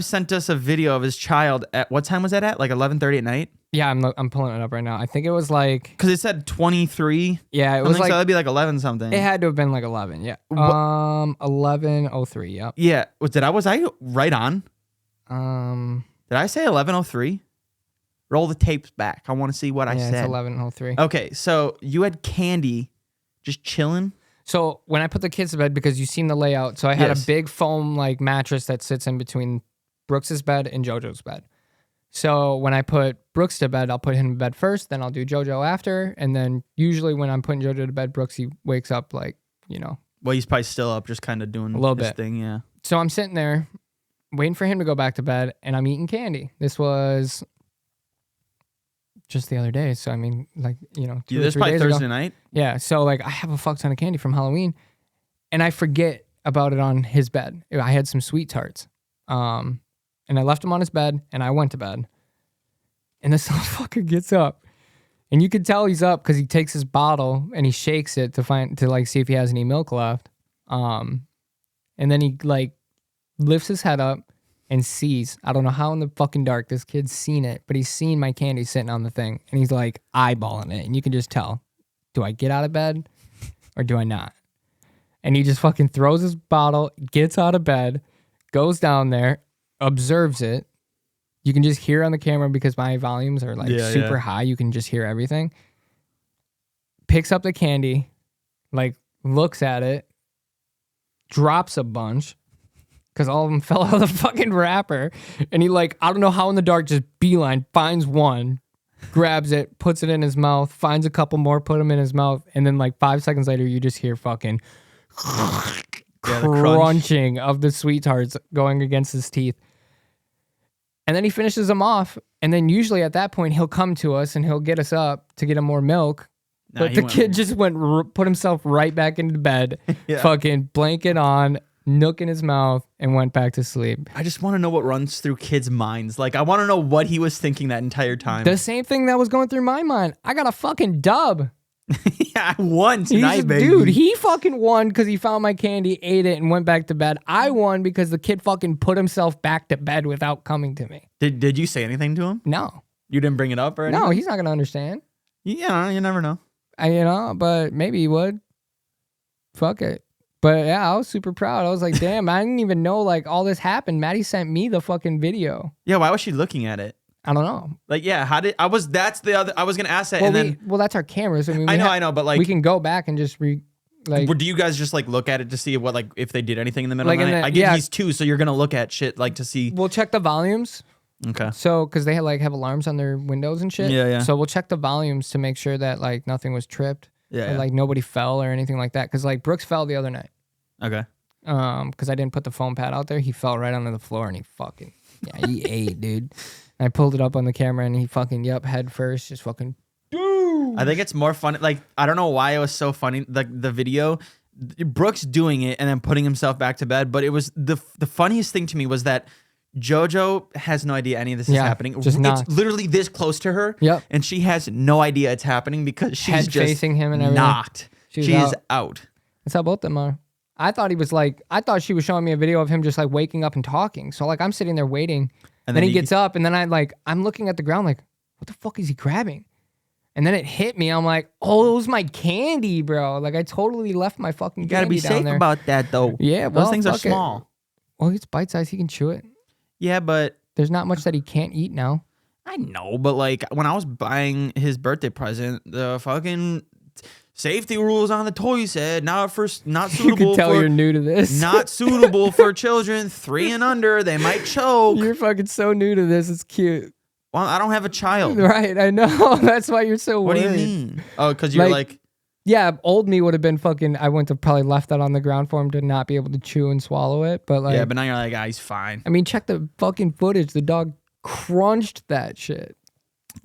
sent us a video of his child at, what time was that at? Like 11:30 at night? Yeah, I'm pulling it up right now. I think it was like, because it said 23. Yeah, it was like, so that'd be like 11 something. It had to have been like 11. Yeah. 11:03. Yep. Yeah. Was I right on? Did I say 11:03? Roll the tapes back. I want to see what I said. Yeah, it's 11:03. Okay, so you had Candy just chilling. So when I put the kids to bed, because you've seen the layout, so I had a big foam like mattress that sits in between Brooks's bed and JoJo's bed. So when I put Brooks to bed, I'll put him to bed first, then I'll do JoJo after, and then usually when I'm putting JoJo to bed, Brooks, he wakes up like, you know. Well, he's probably still up, just kind of doing a little his bit thing, yeah. So I'm sitting there waiting for him to go back to bed, and I'm eating candy. This was just the other day, so I mean, like, you know, 2 or 3 this probably days Thursday ago. night. Yeah, so like I have a fuck ton of candy from Halloween, and I forget about it on his bed. I had some sweet tarts, and I left him on his bed, and I went to bed, and this little fucker gets up, and you can tell he's up because he takes his bottle and he shakes it to like see if he has any milk left, and then he like lifts his head up and sees, I don't know how in the fucking dark this kid's seen it, but he's seen my candy sitting on the thing, and he's like eyeballing it, and you can just tell, do I get out of bed or do I not? And he just fucking throws his bottle, gets out of bed, goes down there, observes it. You can just hear on the camera because my volumes are like super high. You can just hear everything. Picks up the candy, like looks at it, drops a bunch, because all of them fell out of the fucking wrapper. And he like, I don't know how in the dark, just beeline, finds one, grabs it, puts it in his mouth, finds a couple more, put them in his mouth. And then like 5 seconds later, you just hear fucking crunching of the sweet tarts going against his teeth. And then he finishes them off. And then usually at that point, he'll come to us and he'll get us up to get him more milk. Nah, But the kid just put himself right back into bed, Yeah. fucking blanket on, nook in his mouth, and went back to sleep. I just want to know what runs through kids' minds. Like, I want to know what he was thinking that entire time. The same thing that was going through my mind. I got a fucking dub. Yeah, I won tonight, baby. Dude, he fucking won because he found my candy, ate it, and went back to bed. I won because the kid fucking put himself back to bed without coming to me. Did you say anything to him? No. You didn't bring it up or anything? No, he's not going to understand. Yeah, you never know. But maybe he would. Fuck it. But yeah, I was super proud. I was like, damn, I didn't even know like all this happened. Maddie sent me the fucking video. Yeah, why was she looking at it? I don't know. Like, yeah, I was gonna ask that, Well, and then that's our cameras. I mean, I know, but like, we can go back and just do you guys just like look at it to see what like if they did anything in the middle Like of the in night? the- I get yeah. he's 2, so you're gonna look at shit like to see. we'll check the volumes. Okay. So, because they have alarms on their windows and shit. Yeah. So we'll check the volumes to make sure that like nothing was tripped. Yeah. Or, like nobody fell or anything like that. Because like Brooks fell the other night. Okay. Because I didn't put the foam pad out there. He fell right onto the floor and he he ate, dude. And I pulled it up on the camera and he fucking head first, just fucking. I think it's more funny. Like, I don't know why it was so funny. Like the video, Brooks doing it and then putting himself back to bed. But it was the funniest thing to me was that JoJo has no idea any of this is happening. Just it's literally this close to her. Yep. And she has no idea it's happening because she's Head just facing him and everything. knocked. She is out. That's how both of them are. I thought she was showing me a video of him just like waking up and talking. So like I'm sitting there waiting. And then he gets up and then I'm looking at the ground like, what the fuck is he grabbing? And then it hit me. I'm like, oh, it was my candy, bro. Like I totally left my fucking You gotta candy be down safe there. about that though. Yeah, well, those things are fuck it. small. Well, it's bite size. He can chew it. Yeah, but There's not much that he can't eat now. I know, but like when I was buying his birthday present, the fucking safety rules on the toy said not You suitable can tell for you're new to this. not suitable for children 3 and under. They might choke. You're fucking so new to this. It's cute. Well, I don't have a child. Right, I know. That's why you're so What worried. do you mean? Oh, because you're like, Yeah, old me would have been fucking. I wouldn't have probably left that on the ground for him to not be able to chew and swallow it. But like, yeah, but now you're like, he's fine. I mean, check the fucking footage. The dog crunched that shit.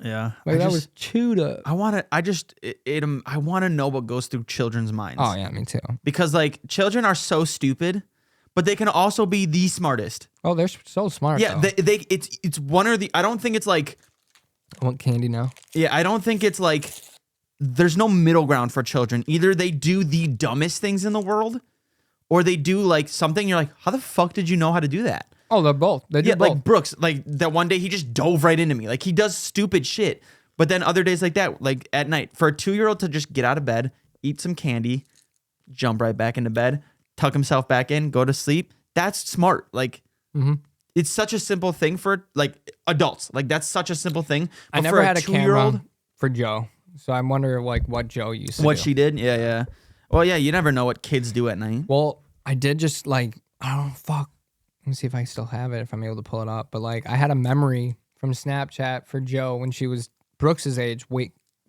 Yeah, Like that was chewed up. I want to. I want to know what goes through children's minds. Oh yeah, me too. Because like children are so stupid, but they can also be the smartest. Oh, they're so smart. Yeah, though. it's one or the. I don't think it's like. I want candy now. Yeah, I don't think it's like. There's no middle ground for children. Either they do the dumbest things in the world, or they do like something. You're like, how the fuck did you know how to do that? Oh, they're both. They do both. Like Brooks, like that one day he just dove right into me. Like he does stupid shit. But then other days like that, like at night, for a 2-year-old to just get out of bed, eat some candy, jump right back into bed, tuck himself back in, go to sleep. That's smart. Like it's such a simple thing for like adults. Like that's such a simple thing. But I never for had a 2-year-old, camera for Joe, so I'm wondering like what Joe used to what do. she did. Yeah. Well, yeah, you never know what kids do at night. Well, I did just like, I don't know, fuck. Let me see if I still have it, if I'm able to pull it up. But like, I had a memory from Snapchat for Joe when she was Brooks's age,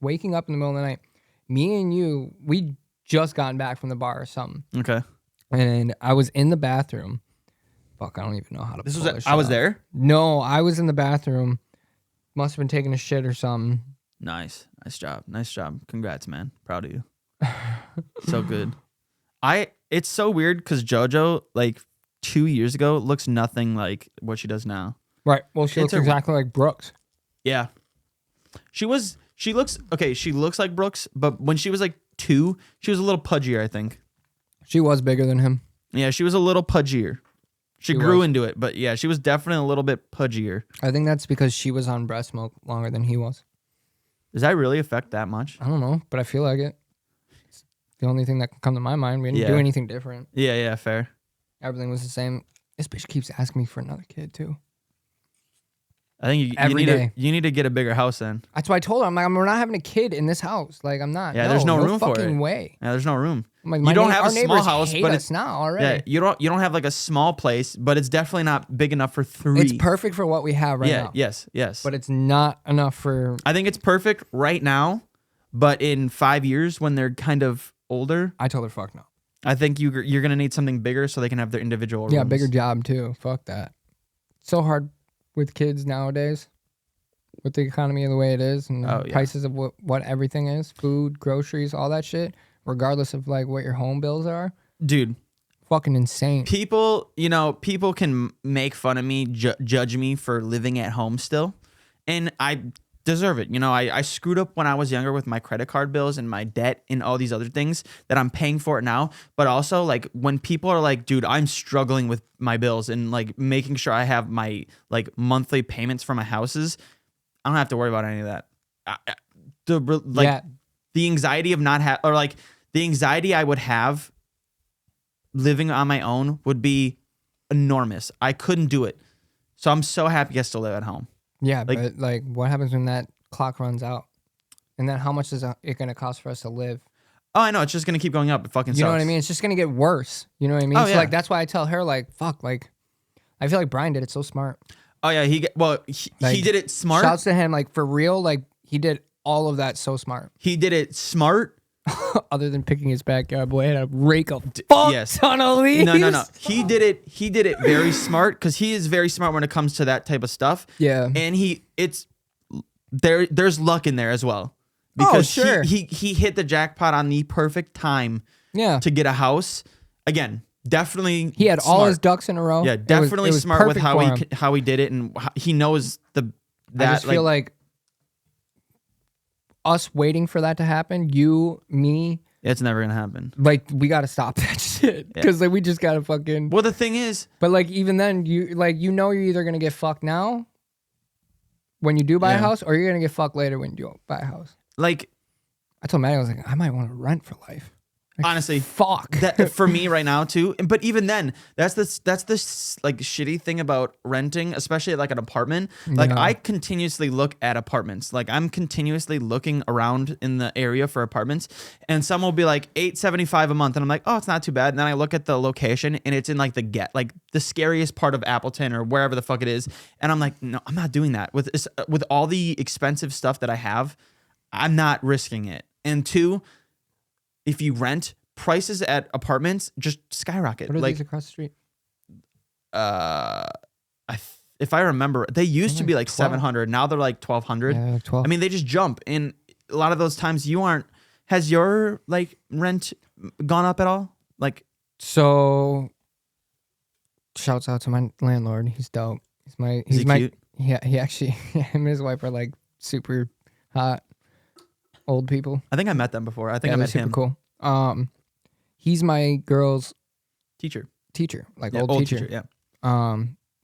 waking up in the middle of the night. Me and you, we just gotten back from the bar or something. Okay. And I was in the bathroom. Fuck, I don't even know how to This pull was this I was shit up. there. No, I was in the bathroom. Must have been taking a shit or something. Nice job. Congrats, man. Proud of you. So good. It's so weird because JoJo, like 2 years ago, looks nothing like what she does now. Right. Well, she looks exactly like Brooks. Yeah. She looks like Brooks, but when she was like 2, she was a little pudgier, I think. She was bigger than him. Yeah, she was a little pudgier. She grew into it, but yeah, she was definitely a little bit pudgier. I think that's because she was on breast milk longer than he was. Does that really affect that much? I don't know, but I feel like it. It's the only thing that can come to my mind. We didn't do anything different. Yeah, fair. Everything was the same. This bitch keeps asking me for another kid too. I think you need to get a bigger house then. That's why I told her, I'm like, we're not having a kid in this house. Like, I'm not. Yeah, there's no room for it. fucking way. Yeah, there's no room. I'm like, you don't have our a small neighbors house, hate but us it's now already. Yeah, you don't have like a small place, but it's definitely not big enough for 3. It's perfect for what we have right now. Yes. But it's not enough for. I think it's perfect right now, but in 5 years when they're kind of older, I told her, fuck no. I think you're gonna need something bigger so they can have their individual rooms. Yeah, bigger job too. Fuck that. So hard with kids nowadays, with the economy the way it is, and prices of what everything is, food, groceries, all that shit, regardless of like what your home bills are. Dude. Fucking insane. People can make fun of me, judge me for living at home still. And I deserve it. I screwed up when I was younger with my credit card bills and my debt and all these other things that I'm paying for it now. But also, like, when people are like, dude, I'm struggling with my bills and like making sure I have my like monthly payments for my houses, I don't have to worry about any of that. The anxiety of not the anxiety I would have living on my own would be enormous. I couldn't do it. So I'm so happy I still live at home. Yeah, but like, what happens when that clock runs out? And then how much is it going to cost for us to live? Oh, I know. It's just going to keep going up. It fucking sucks. You know what I mean? It's just going to get worse. You know what I mean? Oh, so like, that's why I tell her, like, fuck, like, I feel like Brian did it so smart. Oh yeah, he did it smart. Shouts to him, like, for real, like, he did all of that so smart. He did it smart. Other than picking his backyard, boy, had a rake of ton of leaves. No. He did it very smart, because he is very smart when it comes to that type of stuff. Yeah. And there's luck in there as well. Because sure. he hit the jackpot on the perfect time to get a house. Again, definitely he had smart. all his ducks in a row. Yeah, definitely it was smart with perfect how he did it, and he knows that. I just feel like us waiting for that to happen, you, me, it's never gonna happen. Like, we gotta stop that shit, because like, we just gotta fucking. Well, the thing is, but like, even then, you're either gonna get fucked now when you do buy a house, or you're gonna get fucked later when you do buy a house. Like, I told Maddie, I was like, I might want to rent for life. Like, honestly, fuck that for me right now too. But even then, that's this like shitty thing about renting, especially at like an apartment. Like, I continuously look at apartments. Like, I'm continuously looking around in the area for apartments, and some will be like $875 a month, and I'm like, oh, it's not too bad. And then I look at the location, and it's in like the scariest part of Appleton or wherever the fuck it is, and I'm like, no, I'm not doing that with all the expensive stuff that I have. I'm not risking it. And two, if you rent, prices at apartments just skyrocket. What are these across the street? If I remember, they used to be like 12. $700. Now they're like $1,200. Yeah, 12. I mean, they just jump. And a lot of those times has your like rent gone up at all? Like, so shouts out to my landlord. He's dope. Is he cute? Yeah, he actually, him and his wife are like super hot old people. I think I met them before. I think I met him. Super cool. He's my girl's teacher, like yeah, old teacher. Yeah.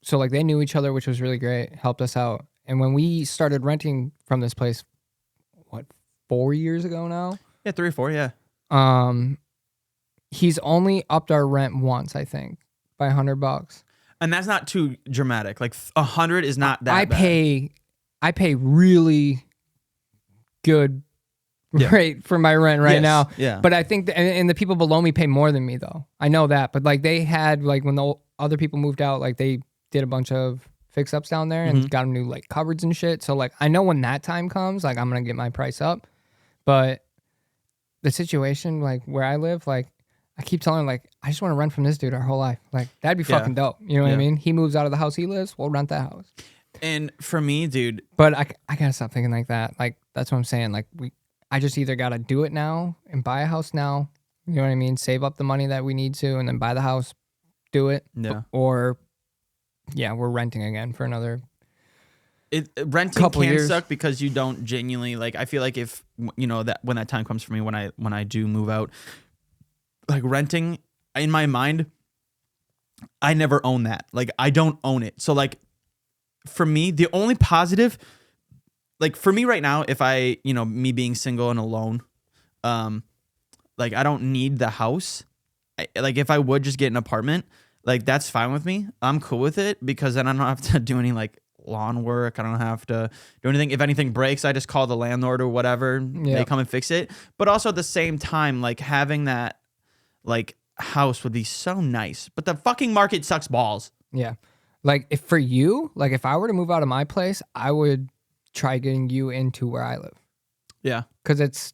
So like, they knew each other, which was really great. Helped us out. And when we started renting from this place, 4 years ago now? Yeah, 3 or 4. Yeah. He's only upped our rent once, I think, by $100. And that's not too dramatic. Like, 100 is not that bad. I pay really good rate for my rent right now. Yeah. But I think, and the people below me pay more than me, though. I know that. But like, they had, like, when the other people moved out, like, they did a bunch of fix ups down there and got them new like cupboards and shit. So like, I know when that time comes, like, I'm gonna get my price up. But the situation, like where I live, like, I keep telling him, like, I just want to rent from this dude our whole life. Like, that'd be fucking dope. You know what I mean? He moves out of the house he lives, we'll rent that house. And for me, dude, but I gotta stop thinking like that. Like, that's what I'm saying. Like, I just either gotta do it now and buy a house now. You know what I mean? Save up the money that we need to, and then buy the house, do it. Yeah. Or, yeah, we're renting again for another. Renting couple can years. suck because you don't genuinely like. I feel like if that when that time comes for me, when I do move out, like renting in my mind, I never own that. Like, I don't own it. So like, for me, the only positive, like for me right now, if I me being single and alone, like I don't need the house. Like if I would just get an apartment, like that's fine with me. I'm cool with it because then I don't have to do any like lawn work. I don't have to do anything. If anything breaks, I just call the landlord or whatever. Yeah. They come and fix it. But also at the same time, like having that like house would be so nice. But the fucking market sucks balls. Yeah. Like if for you, like if I were to move out of my place, I would try getting you into where I live. Yeah. Because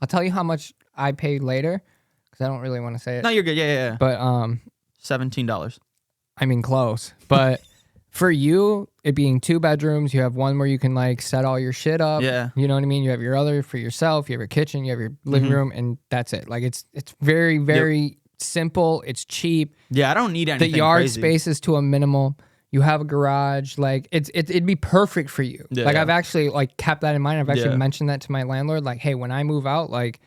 I'll tell you how much I paid later because I don't really want to say it. No, you're good. Yeah. But $17. I mean, close. But For you, it being 2 bedrooms, you have one where you can like set all your shit up. Yeah. You know what I mean? You have your other for yourself, you have your kitchen, you have your living room, and that's it. Like it's very, very simple. It's cheap. Yeah, I don't need anything The yard crazy. space is to a minimal. You have a garage. Like it'd be perfect for you. Yeah, like yeah. I've actually like kept that in mind. I've actually Yeah. mentioned that to my landlord. Like, hey, when I move out, like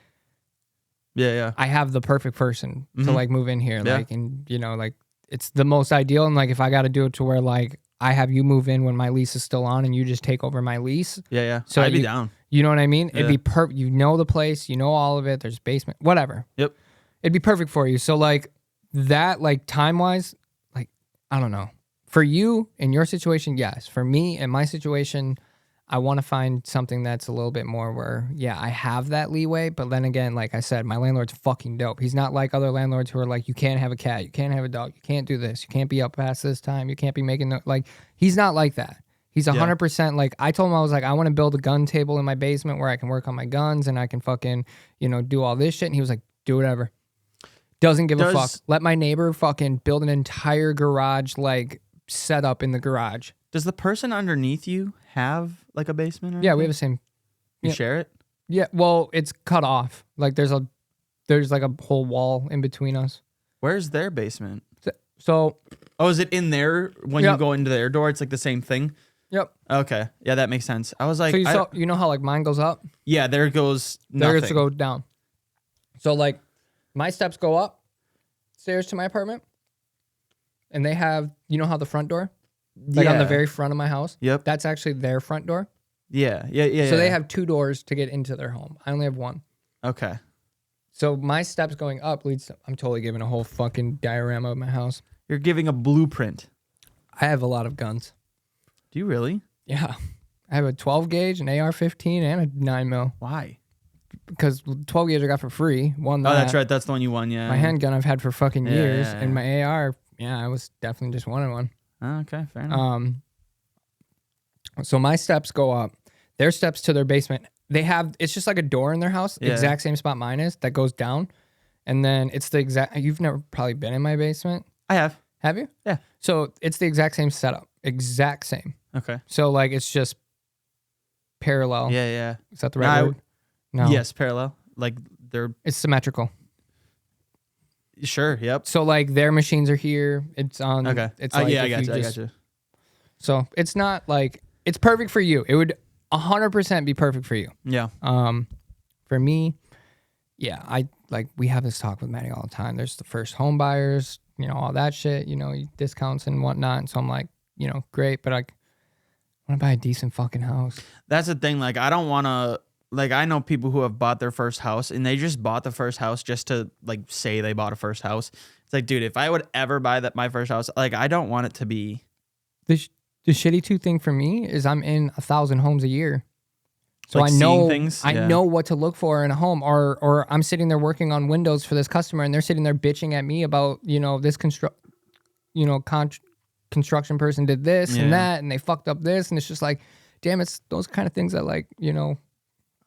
Yeah. I have the perfect person to like move in here. Yeah. Like, and you know, like it's the most ideal. And like, if I got to do it to where like I have you move in when my lease is still on and you just take over my lease. Yeah. So I'd be down. You know what I mean? It'd Yeah. be perfect. You know the place, you know all of it. There's basement, whatever. Yep. It'd be perfect for you. So like that, like time wise, like, I don't know. For you in your situation, yes. For me in my situation, I want to find something that's a little bit more where, yeah, I have that leeway. But then again, like I said, my landlord's fucking dope. He's not like other landlords who are like, you can't have a cat, you can't have a dog, you can't do this, you can't be up past this time, you can't be making like. He's not like that. He's 100% like. I told him I was like, I want to build a gun table in my basement where I can work on my guns and I can fucking do all this shit. And he was like, do whatever. Doesn't give a fuck. Let my neighbor fucking build an entire garage like set up in the garage. Does the person underneath you have like a basement? Or Yeah, anything? we have the same. You share it? Yeah, well, it's cut off. Like there's like a whole wall in between us. Where's their basement? So, Oh, is it in there when you go into their door? It's like the same thing. yep. Okay, yeah, that makes sense. I was like, So you know how like mine goes up? yeah, there goes nothing. Theirs go down. So like my steps go up stairs to my apartment, and they have how the front door, like on the very front of my house. Yep. That's actually their front door. Yeah. So they have 2 doors to get into their home. I only have 1. Okay. So my steps going up leads to, I'm totally giving a whole fucking diorama of my house. You're giving a blueprint. I have a lot of guns. Do you really? Yeah. I have a 12 gauge, an AR-15, and a 9mm. Why? Because 12 gauge I got for free. Oh, that's right. That's the one you won. Yeah. My handgun I've had for fucking years. yeah. And my AR, I was definitely just wanting one. Oh, okay, fair enough. So my steps go up. Their steps to their basement. It's just like a door in their house, exact same spot mine is, that goes down. And then it's the exact, you've never probably been in my basement. I have. Have you? Yeah. So it's the exact same setup. Exact same. Okay. So like it's just parallel. Yeah. Is that the right word? No. Yes, parallel. Like they're It's symmetrical. sure. Yep. So like their machines are here. It's on. Okay. It's like yeah, I if got you. So it's not like it's perfect for you. It would 100% be perfect for you. Yeah. For me, yeah, we have this talk with Maddie all the time. There's the first home buyers, all that shit, discounts and whatnot. And so I'm like, great, but I want to buy a decent fucking house. That's the thing. Like, I don't want to. Like, I know people who have bought their first house and they just bought the first house just to like say they bought a first house. It's like, dude, if I would ever buy my first house, like, I don't want it to be. The shitty two thing for me is I'm in 1,000 homes a year. So like I know seeing things? I know what to look for in a home, or I'm sitting there working on windows for this customer and they're sitting there bitching at me about, this construction person did this and that and they fucked up this, and it's just like, damn, it's those kind of things that like,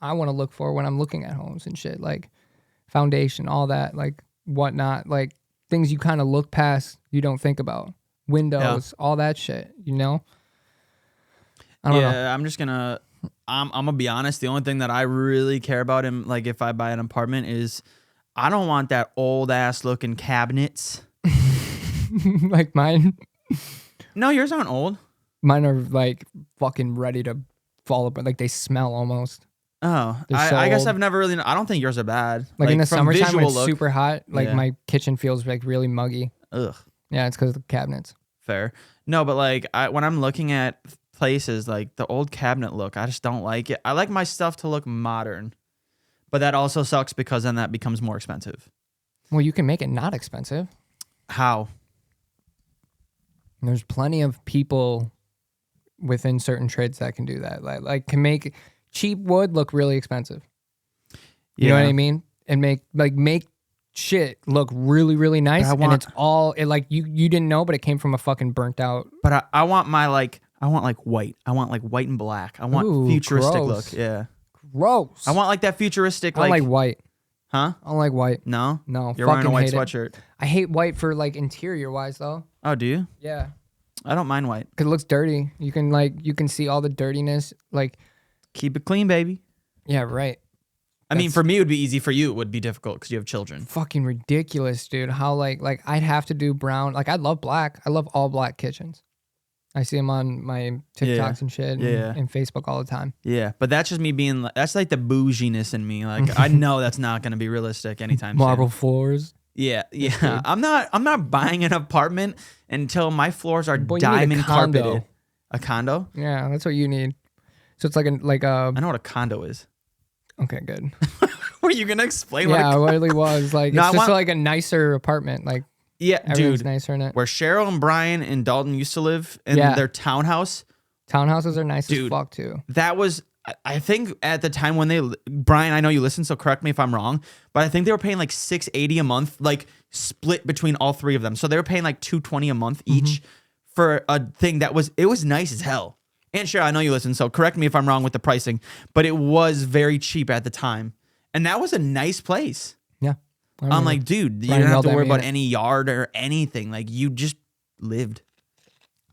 I want to look for when I'm looking at homes and shit, like foundation, all that, like whatnot, like things you kind of look past, you don't think about. Windows, all that shit, I don't know. I'm just gonna. I'm gonna be honest. The only thing that I really care about in like if I buy an apartment is I don't want that old ass looking cabinets. Like mine. No, yours aren't old. Mine are like fucking ready to fall apart. Like they smell almost. Oh, So I guess old. I've never really. I don't think yours are bad. Like in the from summertime when visual it's look, super hot, like Yeah. my kitchen feels like really muggy. Ugh, Yeah, it's because of the cabinets. fair. No, but like when I'm looking at places like the old cabinet look, I just don't like it. I like my stuff to look modern, but that also sucks because then that becomes more expensive. Well, you can make it not expensive. How? And there's plenty of people within certain trades that can do that. Like can make cheap wood look really expensive. You know what I mean? And make shit look really, really nice. And it's all like you didn't know, but it came from a fucking burnt out. But I want my I want like white. I want like white and black. I want futuristic gross. look. Yeah. Gross. I want like that futuristic I don't like white. Huh? I don't like white. No? No. You're wearing a white hate it. sweatshirt. I hate white for like interior wise though. Oh, do you? Yeah. I don't mind white. Because it looks dirty. You can see all the dirtiness. Like, keep it clean, baby. Yeah, right. I mean, for me, it would be easy. For you, it would be difficult because you have children. Fucking ridiculous, dude. How like I'd have to do brown. Like, I love black. I love all black kitchens. I see them on my TikToks and shit and Facebook all the time. Yeah, but that's just me being, that's like the bouginess in me. Like, I know that's not going to be realistic anytime Marble soon. floors. Yeah. I'm not buying an apartment until my floors are diamond carpeted. A condo? Yeah, that's what you need. So it's like I know what a condo is. Okay, good. Were you gonna explain? Yeah, it really was like it's just like a nicer apartment. Like, yeah, everything's dude, nicer in it. Where Cheryl and Brian and Dalton used to live in their townhouse. Townhouses are nice as fuck too. That was, I think, at the time when Brian, I know you listen, so correct me if I'm wrong, but I think they were paying like $680 a month, like split between all three of them. So they were paying like $220 a month each for a thing that was nice as hell. And sure, I know you listen, so correct me if I'm wrong with the pricing, but it was very cheap at the time. And that was a nice place. Yeah. I'm like, dude, you don't have to worry about any yard or anything. Like, you just lived.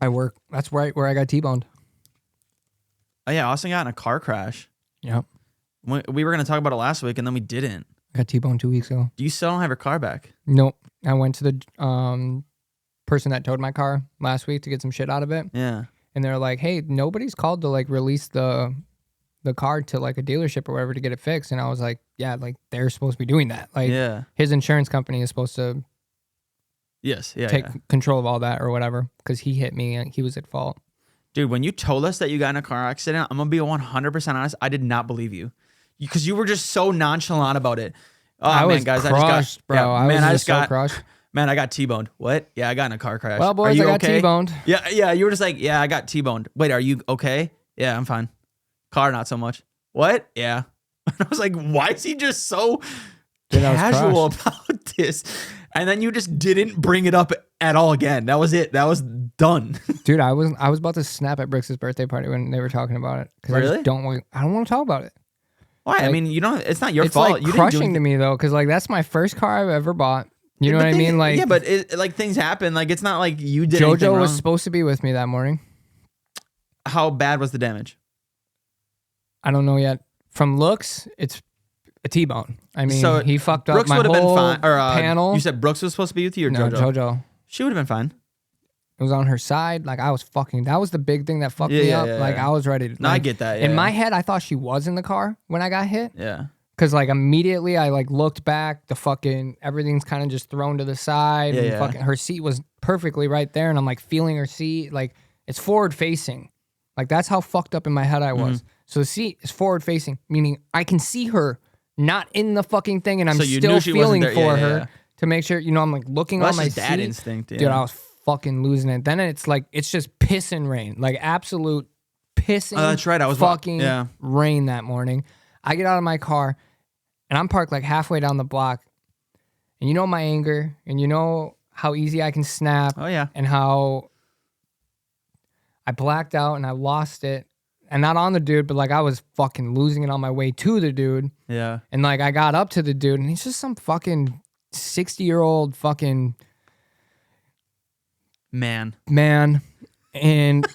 That's right where I got T-boned. Oh, yeah, Austin got in a car crash. Yep. We were going to talk about it last week, and then we didn't. I got T-boned 2 weeks ago. Do you still don't have your car back? Nope. I went to the person that towed my car last week to get some shit out of it. Yeah. And they're like, hey, nobody's called to like release the car to like a dealership or whatever to get it fixed. And I was like, yeah, like they're supposed to be doing that. Like, his insurance company is supposed to take control of all that or whatever because he hit me and he was at fault. Dude, when you told us that you got in a car accident, I'm going to be 100% honest. I did not believe you because you were just so nonchalant about it. Oh, I was crushed, bro. I just got crushed. Man, I got T-boned. What? Yeah, I got in a car crash. Well, boys, I got T-boned. Yeah. You were just like, yeah, I got T-boned. Wait, are you okay? Yeah, I'm fine. Car, not so much. What? Yeah. I was like, why is he just so casual about this? And then you just didn't bring it up at all again. That was it. That was done. Dude, I was about to snap at Brix's birthday party when they were talking about it. Really? I don't want to talk about it. Why? Like, I mean, it's not your fault. It's like crushing to me though, because like that's my first car I've ever bought. You know what I mean? Like, yeah, but like things happen. Like, it's not like you did anything wrong. JoJo was supposed to be with me that morning. How bad was the damage? I don't know yet. From looks, it's a T-bone. I mean, so he fucked up Brooks my would have whole been fine. Or, panel. You said Brooks was supposed to be with you or no, JoJo? JoJo. She would have been fine. It was on her side. Like, I was fucking... That was the big thing that fucked me up. Like, I was ready to... No, I get that, In my head, I thought she was in the car when I got hit. Yeah. Because, like, immediately I, like, looked back. The fucking... Everything's kind of just thrown to the side. And fucking... Her seat was perfectly right there. And I'm, like, feeling her seat. Like, it's forward-facing. Like, that's how fucked up in my head I was. So the seat is forward-facing, meaning I can see her not in the fucking thing, and I'm still feeling for her to make sure, you know, I'm, like, looking on my seat. Dad instinct, Dude, I was fucking losing it. Then it's, like, it's just pissing rain. Like, absolute pissing that's right. I was fucking rain that morning. I get out of my car, and I'm parked, like, halfway down the block. And you know my anger, and you know how easy I can snap. Oh, yeah. And how I blacked out, and I lost it. And not on the dude, but, like, I was fucking losing it on my way to the dude. Yeah. And, like, I got up to the dude, and he's just some fucking 60-year-old fucking... Man. And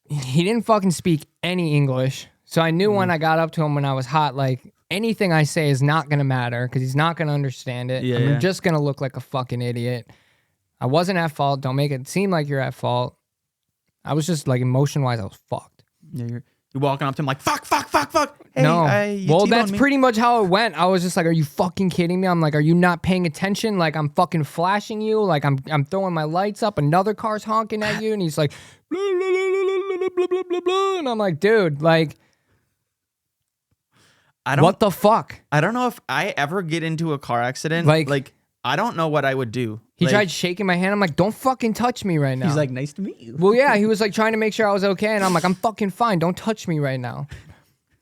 he didn't fucking speak any English. So I knew when I got up to him when I was hot, like, anything I say is not going to matter because he's not going to understand it. I'm just going to look like a fucking idiot. I wasn't at fault. Don't make it seem like you're at fault. I was just, like, emotion-wise, I was fucked. Yeah, you're walking up to him like, fuck. Hey, no. Well, that's pretty much how it went. I was just like, are you fucking kidding me? I'm like, are you not paying attention? Like, I'm fucking flashing you. Like, I'm throwing my lights up. Another car's honking at you. And he's like, blah, blah, blah, blah, blah, blah, blah. And I'm like, dude, like, what the fuck? I don't know if I ever get into a car accident. Like I don't know what I would do. He tried shaking my hand. I'm like, don't fucking touch me right now. He's like, nice to meet you. Well, yeah, he was like trying to make sure I was okay. And I'm like, I'm fucking fine. Don't touch me right now.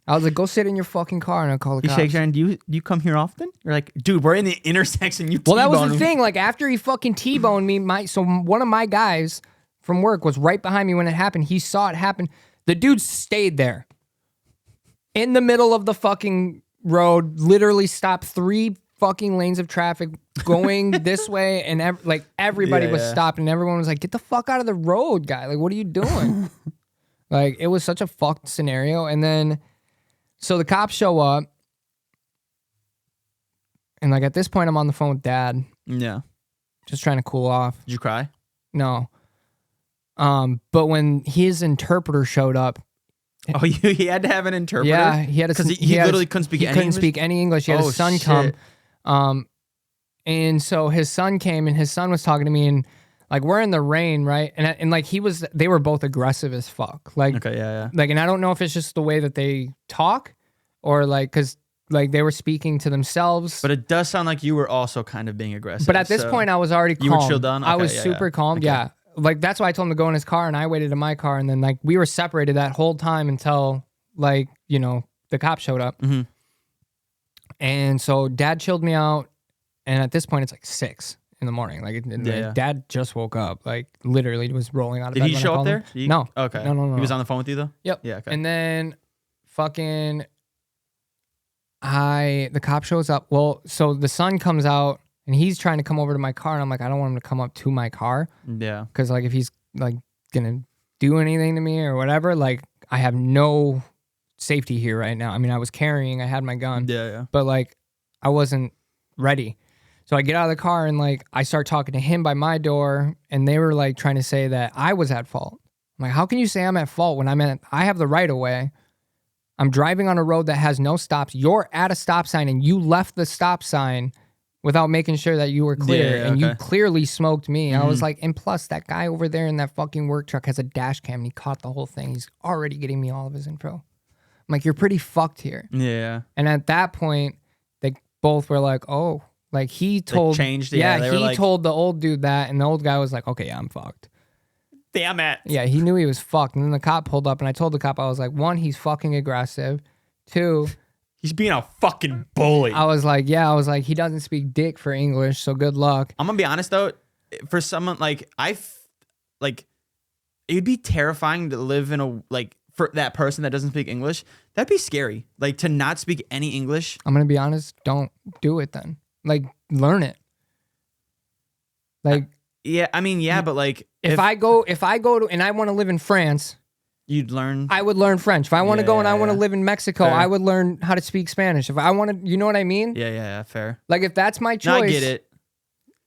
I was like, go sit in your fucking car and I'll call the cops. He shakes your hand. Do you come here often? You're like, dude, we're in the intersection. Well, that was the thing. Like, after he fucking T-boned me, so one of my guys from work was right behind me when it happened. He saw it happen. The dude stayed there in the middle of the fucking road, literally stopped 3 fucking lanes of traffic going this way, and everybody was stopping, and everyone was like, "Get the fuck out of the road, guy! Like, what are you doing?" Like, it was such a fucked scenario. And then, so the cops show up, and like at this point, I'm on the phone with Dad. Yeah, just trying to cool off. Did you cry? No. But when his interpreter showed up. Oh, he had to have an interpreter? Yeah, he had because he literally couldn't speak any English? He couldn't speak any English. He had his son come. And so his son came, and his son was talking to me, and like we're in the rain, right? And like they were both aggressive as fuck. Like, okay, yeah. Like, and I don't know if it's just the way that they talk, or like, cause like they were speaking to themselves. But it does sound like you were also kind of being aggressive. But at this point, I was already calm. You were chilled on? Okay, I was super calm. Okay. Yeah. Like, that's why I told him to go in his car, and I waited in my car, and then like we were separated that whole time until like, you know, the cop showed up. Mm-hmm. And so Dad chilled me out. And at this point, it's like 6 in the morning. Like, Dad just woke up. Like, literally was rolling out of bed. Did he show up there? No. Okay. No. He was on the phone with you, though? Yep. Yeah, okay. And then fucking the cop shows up. Well, so the son comes out, and he's trying to come over to my car. And I'm like, I don't want him to come up to my car. Yeah. Because, like, if he's, like, going to do anything to me or whatever, like, I have no safety here right now. I mean, I was carrying. I had my gun. Yeah. But, like, I wasn't ready. So I get out of the car, and like I start talking to him by my door, and they were like trying to say that I was at fault. I'm like, how can you say I'm at fault when I have the right of way? I'm driving on a road that has no stops. You're at a stop sign, and you left the stop sign without making sure that you were clear, and you clearly smoked me. Mm-hmm. I was like, and plus that guy over there in that fucking work truck has a dash cam, and he caught the whole thing. He's already getting me all of his info. I'm like, you're pretty fucked here. Yeah. And at that point, they both were like, oh. Like, he told... They changed, he told the old dude that, and the old guy was like, okay, yeah, I'm fucked. Damn it. Yeah, he knew he was fucked. And then the cop pulled up, and I told the cop, I was like, 1, he's fucking aggressive. 2... He's being a fucking bully. I was like, he doesn't speak dick for English, so good luck. I'm gonna be honest, though. For someone, like, it would be terrifying to live in a, like, for that person that doesn't speak English. That'd be scary. Like, to not speak any English. I'm gonna be honest, don't do it then. Like, learn it. Like, yeah, I mean, yeah, but like, if I go to, and I want to live in France, you'd learn. I would learn French. If I want to go and I want to live in Mexico, I would learn how to speak Spanish. If I want to, you know what I mean? Yeah, fair. Like, if that's my choice, No, I get it.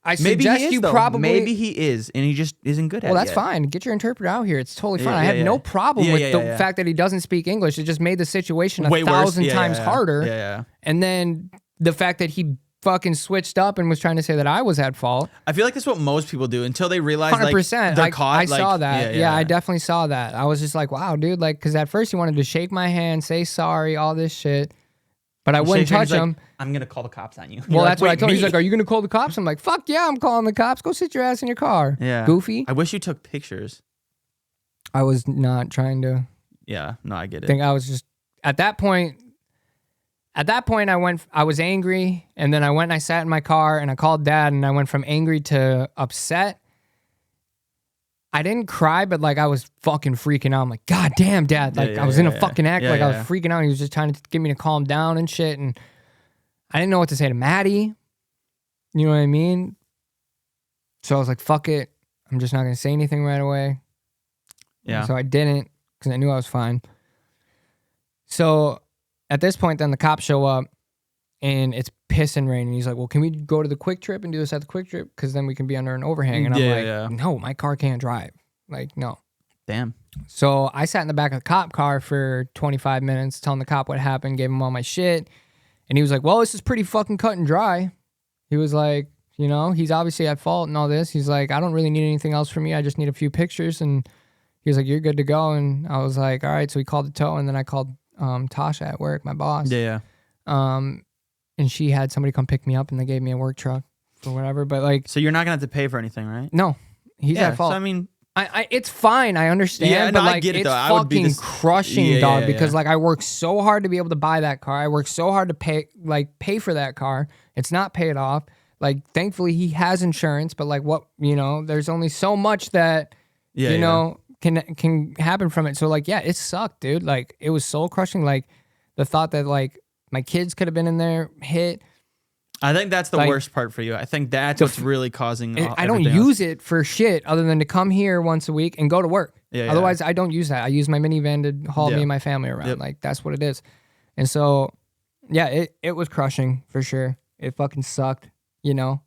I suggest you probably. Maybe he is, and he just isn't good at it. Well, that's fine. Get your interpreter out here. It's totally fine. I have no problem with the fact that he doesn't speak English. It just made the situation a thousand times harder. Yeah. And then the fact that he fucking switched up and was trying to say that I was at fault. I feel like that's what most people do until they realize 100%. They're caught. I saw that. Yeah, I definitely saw that. I was just like, wow, dude. Like, because at first he wanted to shake my hand, say sorry, all this shit. But I wouldn't touch him. Like, I'm going to call the cops on you. Well, that's what I told him. He's like, are you going to call the cops? I'm like, fuck yeah, I'm calling the cops. Go sit your ass in your car. Yeah. Goofy. I wish you took pictures. I was not trying to. Yeah, no, I get it. I was just, at that point, I was angry, and then I went and I sat in my car, and I called Dad, and I went from angry to upset. I didn't cry, but like I was fucking freaking out. I'm like, God damn, Dad. Like I was in a fucking act. I was freaking out. He was just trying to get me to calm down and shit. And I didn't know what to say to Maddie. You know what I mean? So I was like, fuck it. I'm just not going to say anything right away. Yeah. And so I didn't, because I knew I was fine. So at this point, then the cops show up, and it's pissing rain. And he's like, well, can we go to the Quick Trip and do this at the Quick Trip? Because then we can be under an overhang. And I'm like, no, my car can't drive. Like, no. Damn. So I sat in the back of the cop car for 25 minutes telling the cop what happened, gave him all my shit. And he was like, well, this is pretty fucking cut and dry. He was like, you know, he's obviously at fault and all this. He's like, I don't really need anything else from you. I just need a few pictures. And he was like, you're good to go. And I was like, all right. So he called the tow, and then I called Tasha at work, my boss. Yeah. And she had somebody come pick me up, and they gave me a work truck or whatever. But like, so you're not gonna have to pay for anything, right? No, he's at fault. So I mean, it's fine. I understand. Yeah, but no, like, I get it, it's though. I would be fucking crushing, dog. Because like, I worked so hard to be able to buy that car. I worked so hard to pay for that car. It's not paid off. Like, thankfully, he has insurance. But like, what, you know, there's only so much that you know can happen from it. So like, yeah, it sucked, dude. Like, it was soul crushing. Like, the thought that like my kids could have been in there hit. I think that's the Like, worst part for you. I think that's what's really causing. I don't use it for shit other than to come here once a week and go to work. Yeah, Otherwise, I don't use that. I use my minivan to haul me and my family around. Yep. Like, that's what it is. And so, yeah, it was crushing for sure. It fucking sucked, you know?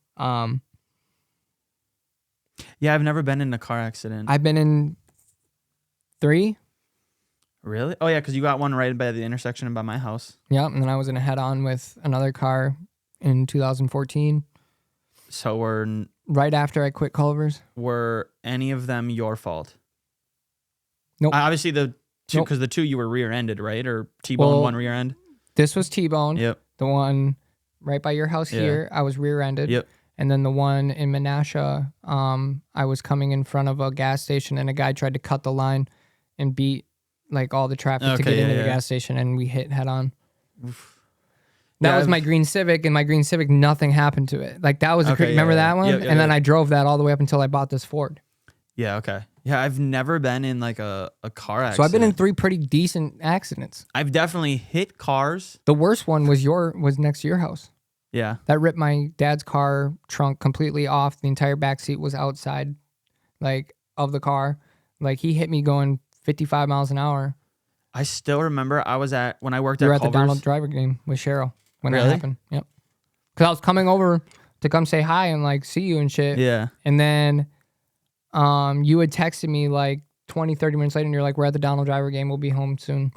Yeah, I've never been in a car accident. I've been in 3. Really? Oh, yeah, because you got one right by the intersection and by my house. Yeah, and then I was in a head-on with another car in 2014. So right after I quit Culver's. were any of them your fault? Nope. Obviously, the two, Nope. because the two you were rear-ended, right? Or T-bone one rear end? This was T-bone. Yep. The one right by your house here, I was rear-ended. Yep. And then the one in Mustache, I was coming in front of a gas station and a guy tried to cut the line and beat like all the traffic to get into the gas station, and we hit head on. That was my green Civic, and my green Civic, nothing happened to it. Like that was remember that one? And then I drove that all the way up until I bought this Ford. Yeah, okay. Yeah, I've never been in like a car accident. So I've been in 3 pretty decent accidents. I've definitely hit cars. The worst one was next to your house. Yeah. That ripped my dad's car trunk completely off. The entire back seat was outside, like, of the car. Like, he hit me going 55 miles an hour. I still remember I was when I worked at Culver's. the Donald Driver game with Cheryl when Really? that happened. Yep. Because I was coming over to come say hi and, like, see you and shit. Yeah. And then you had texted me, like, 20, 30 minutes later, and you're like, we're at the Donald Driver game. We'll be home soon.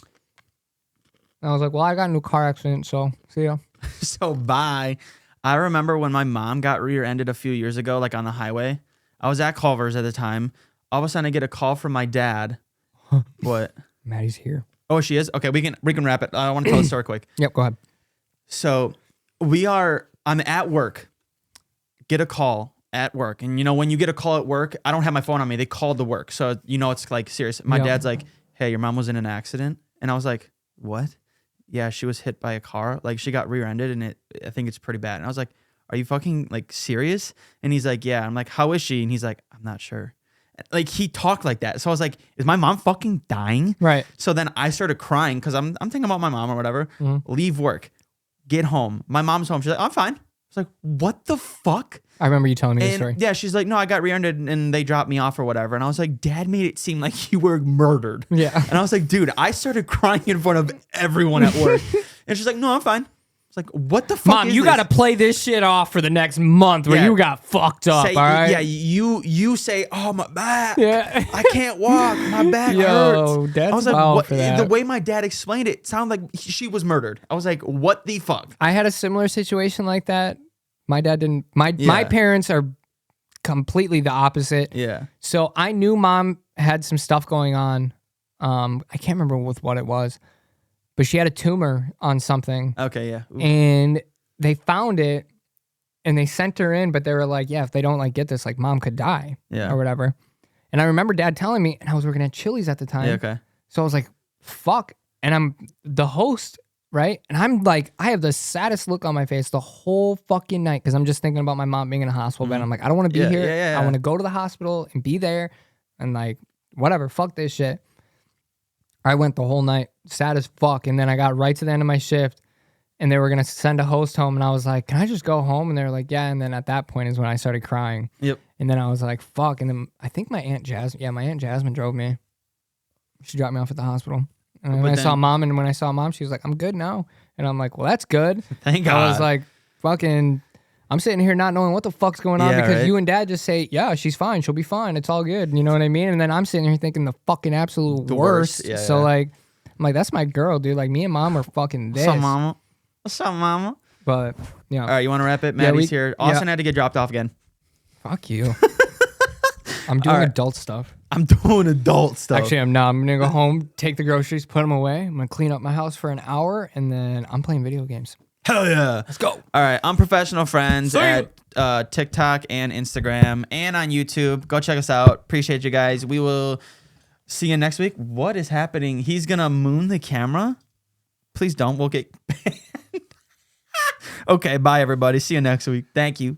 And I was like, well, I got into a car accident, so see ya. So bye. I remember when my mom got rear-ended a few years ago, like on the highway. I was at Culver's at the time. All of a sudden, I get a call from my dad. What? Maddie's here. Oh, she is? Okay, we can wrap it. I want to tell the story quick. Yep, go ahead. So I'm at work, get a call at work. And you know, when you get a call at work, I don't have my phone on me. They called the work. So, you know, it's like serious. My dad's like, hey, your mom was in an accident. And I was like, what? Yeah, she was hit by a car. Like she got rear-ended and I think it's pretty bad. And I was like, are you fucking like serious? And he's like, yeah. I'm like, how is she? And he's like, I'm not sure. Like he talked like that. So I was like, is my mom fucking dying? Right. So then I started crying because I'm thinking about my mom or whatever. Leave work, get home. My mom's home. She's like, I'm fine. I was like, what the fuck? I remember you telling me the story. Yeah, she's like, no, I got rear-ended and they dropped me off or whatever. And I was like, Dad made it seem like you were murdered. Yeah. And I was like, dude, I started crying in front of everyone at work. And she's like, no, I'm fine. It's like, what the fuck Mom, is you this? got to play this shit off for the next month where you got fucked up, all right? Yeah, you say, oh, my back. Yeah. I can't walk. My back hurts. That's I was like, wild what? for that. The way my dad explained it sounded like she was murdered. I was like, what the fuck? I had a similar situation like that. My dad didn't. My parents are completely the opposite. Yeah. So I knew Mom had some stuff going on. I can't remember with what it was, but she had a tumor on something. Okay, yeah. Ooh. And they found it and they sent her in, but they were like, yeah, if they don't like get this, like Mom could die or whatever. And I remember Dad telling me, and I was working at Chili's at the time. Yeah, okay. So I was like, fuck. And I'm the host, right? And I'm like, I have the saddest look on my face the whole fucking night because I'm just thinking about my mom being in a hospital bed. I'm like, I don't want to be here. Yeah. I want to go to the hospital and be there and like, whatever, fuck this shit. I went the whole night, sad as fuck. And then I got right to the end of my shift and they were going to send a host home. And I was like, can I just go home? And they were like, yeah. And then at that point is when I started crying. Yep. And then I was like, fuck. And then I think my Aunt Jasmine drove me. She dropped me off at the hospital. And when I saw Mom, she was like, I'm good now. And I'm like, well, that's good. Thank God. I was like, fucking, I'm sitting here not knowing what the fuck's going on because you and Dad just say, yeah, she's fine. She'll be fine. It's all good. You know what I mean? And then I'm sitting here thinking the fucking absolute worst. Yeah, so like, I'm like, that's my girl, dude. Like me and Mom are fucking this. What's up, Mama? What's up, Mama? But, yeah. All right, you want to wrap it? Maddie's here. Austin had to get dropped off again. Fuck you. I'm doing adult stuff. I'm doing adult stuff. Actually, I'm not. I'm going to go home, take the groceries, put them away. I'm going to clean up my house for an hour, and then I'm playing video games. Hell yeah. Let's go. All right, I'm Professional Friends at TikTok and Instagram and on YouTube. Go check us out. Appreciate you guys. We will see you next week. What is happening? He's going to moon the camera? Please don't. We'll get banned. Okay, bye, everybody. See you next week. Thank you.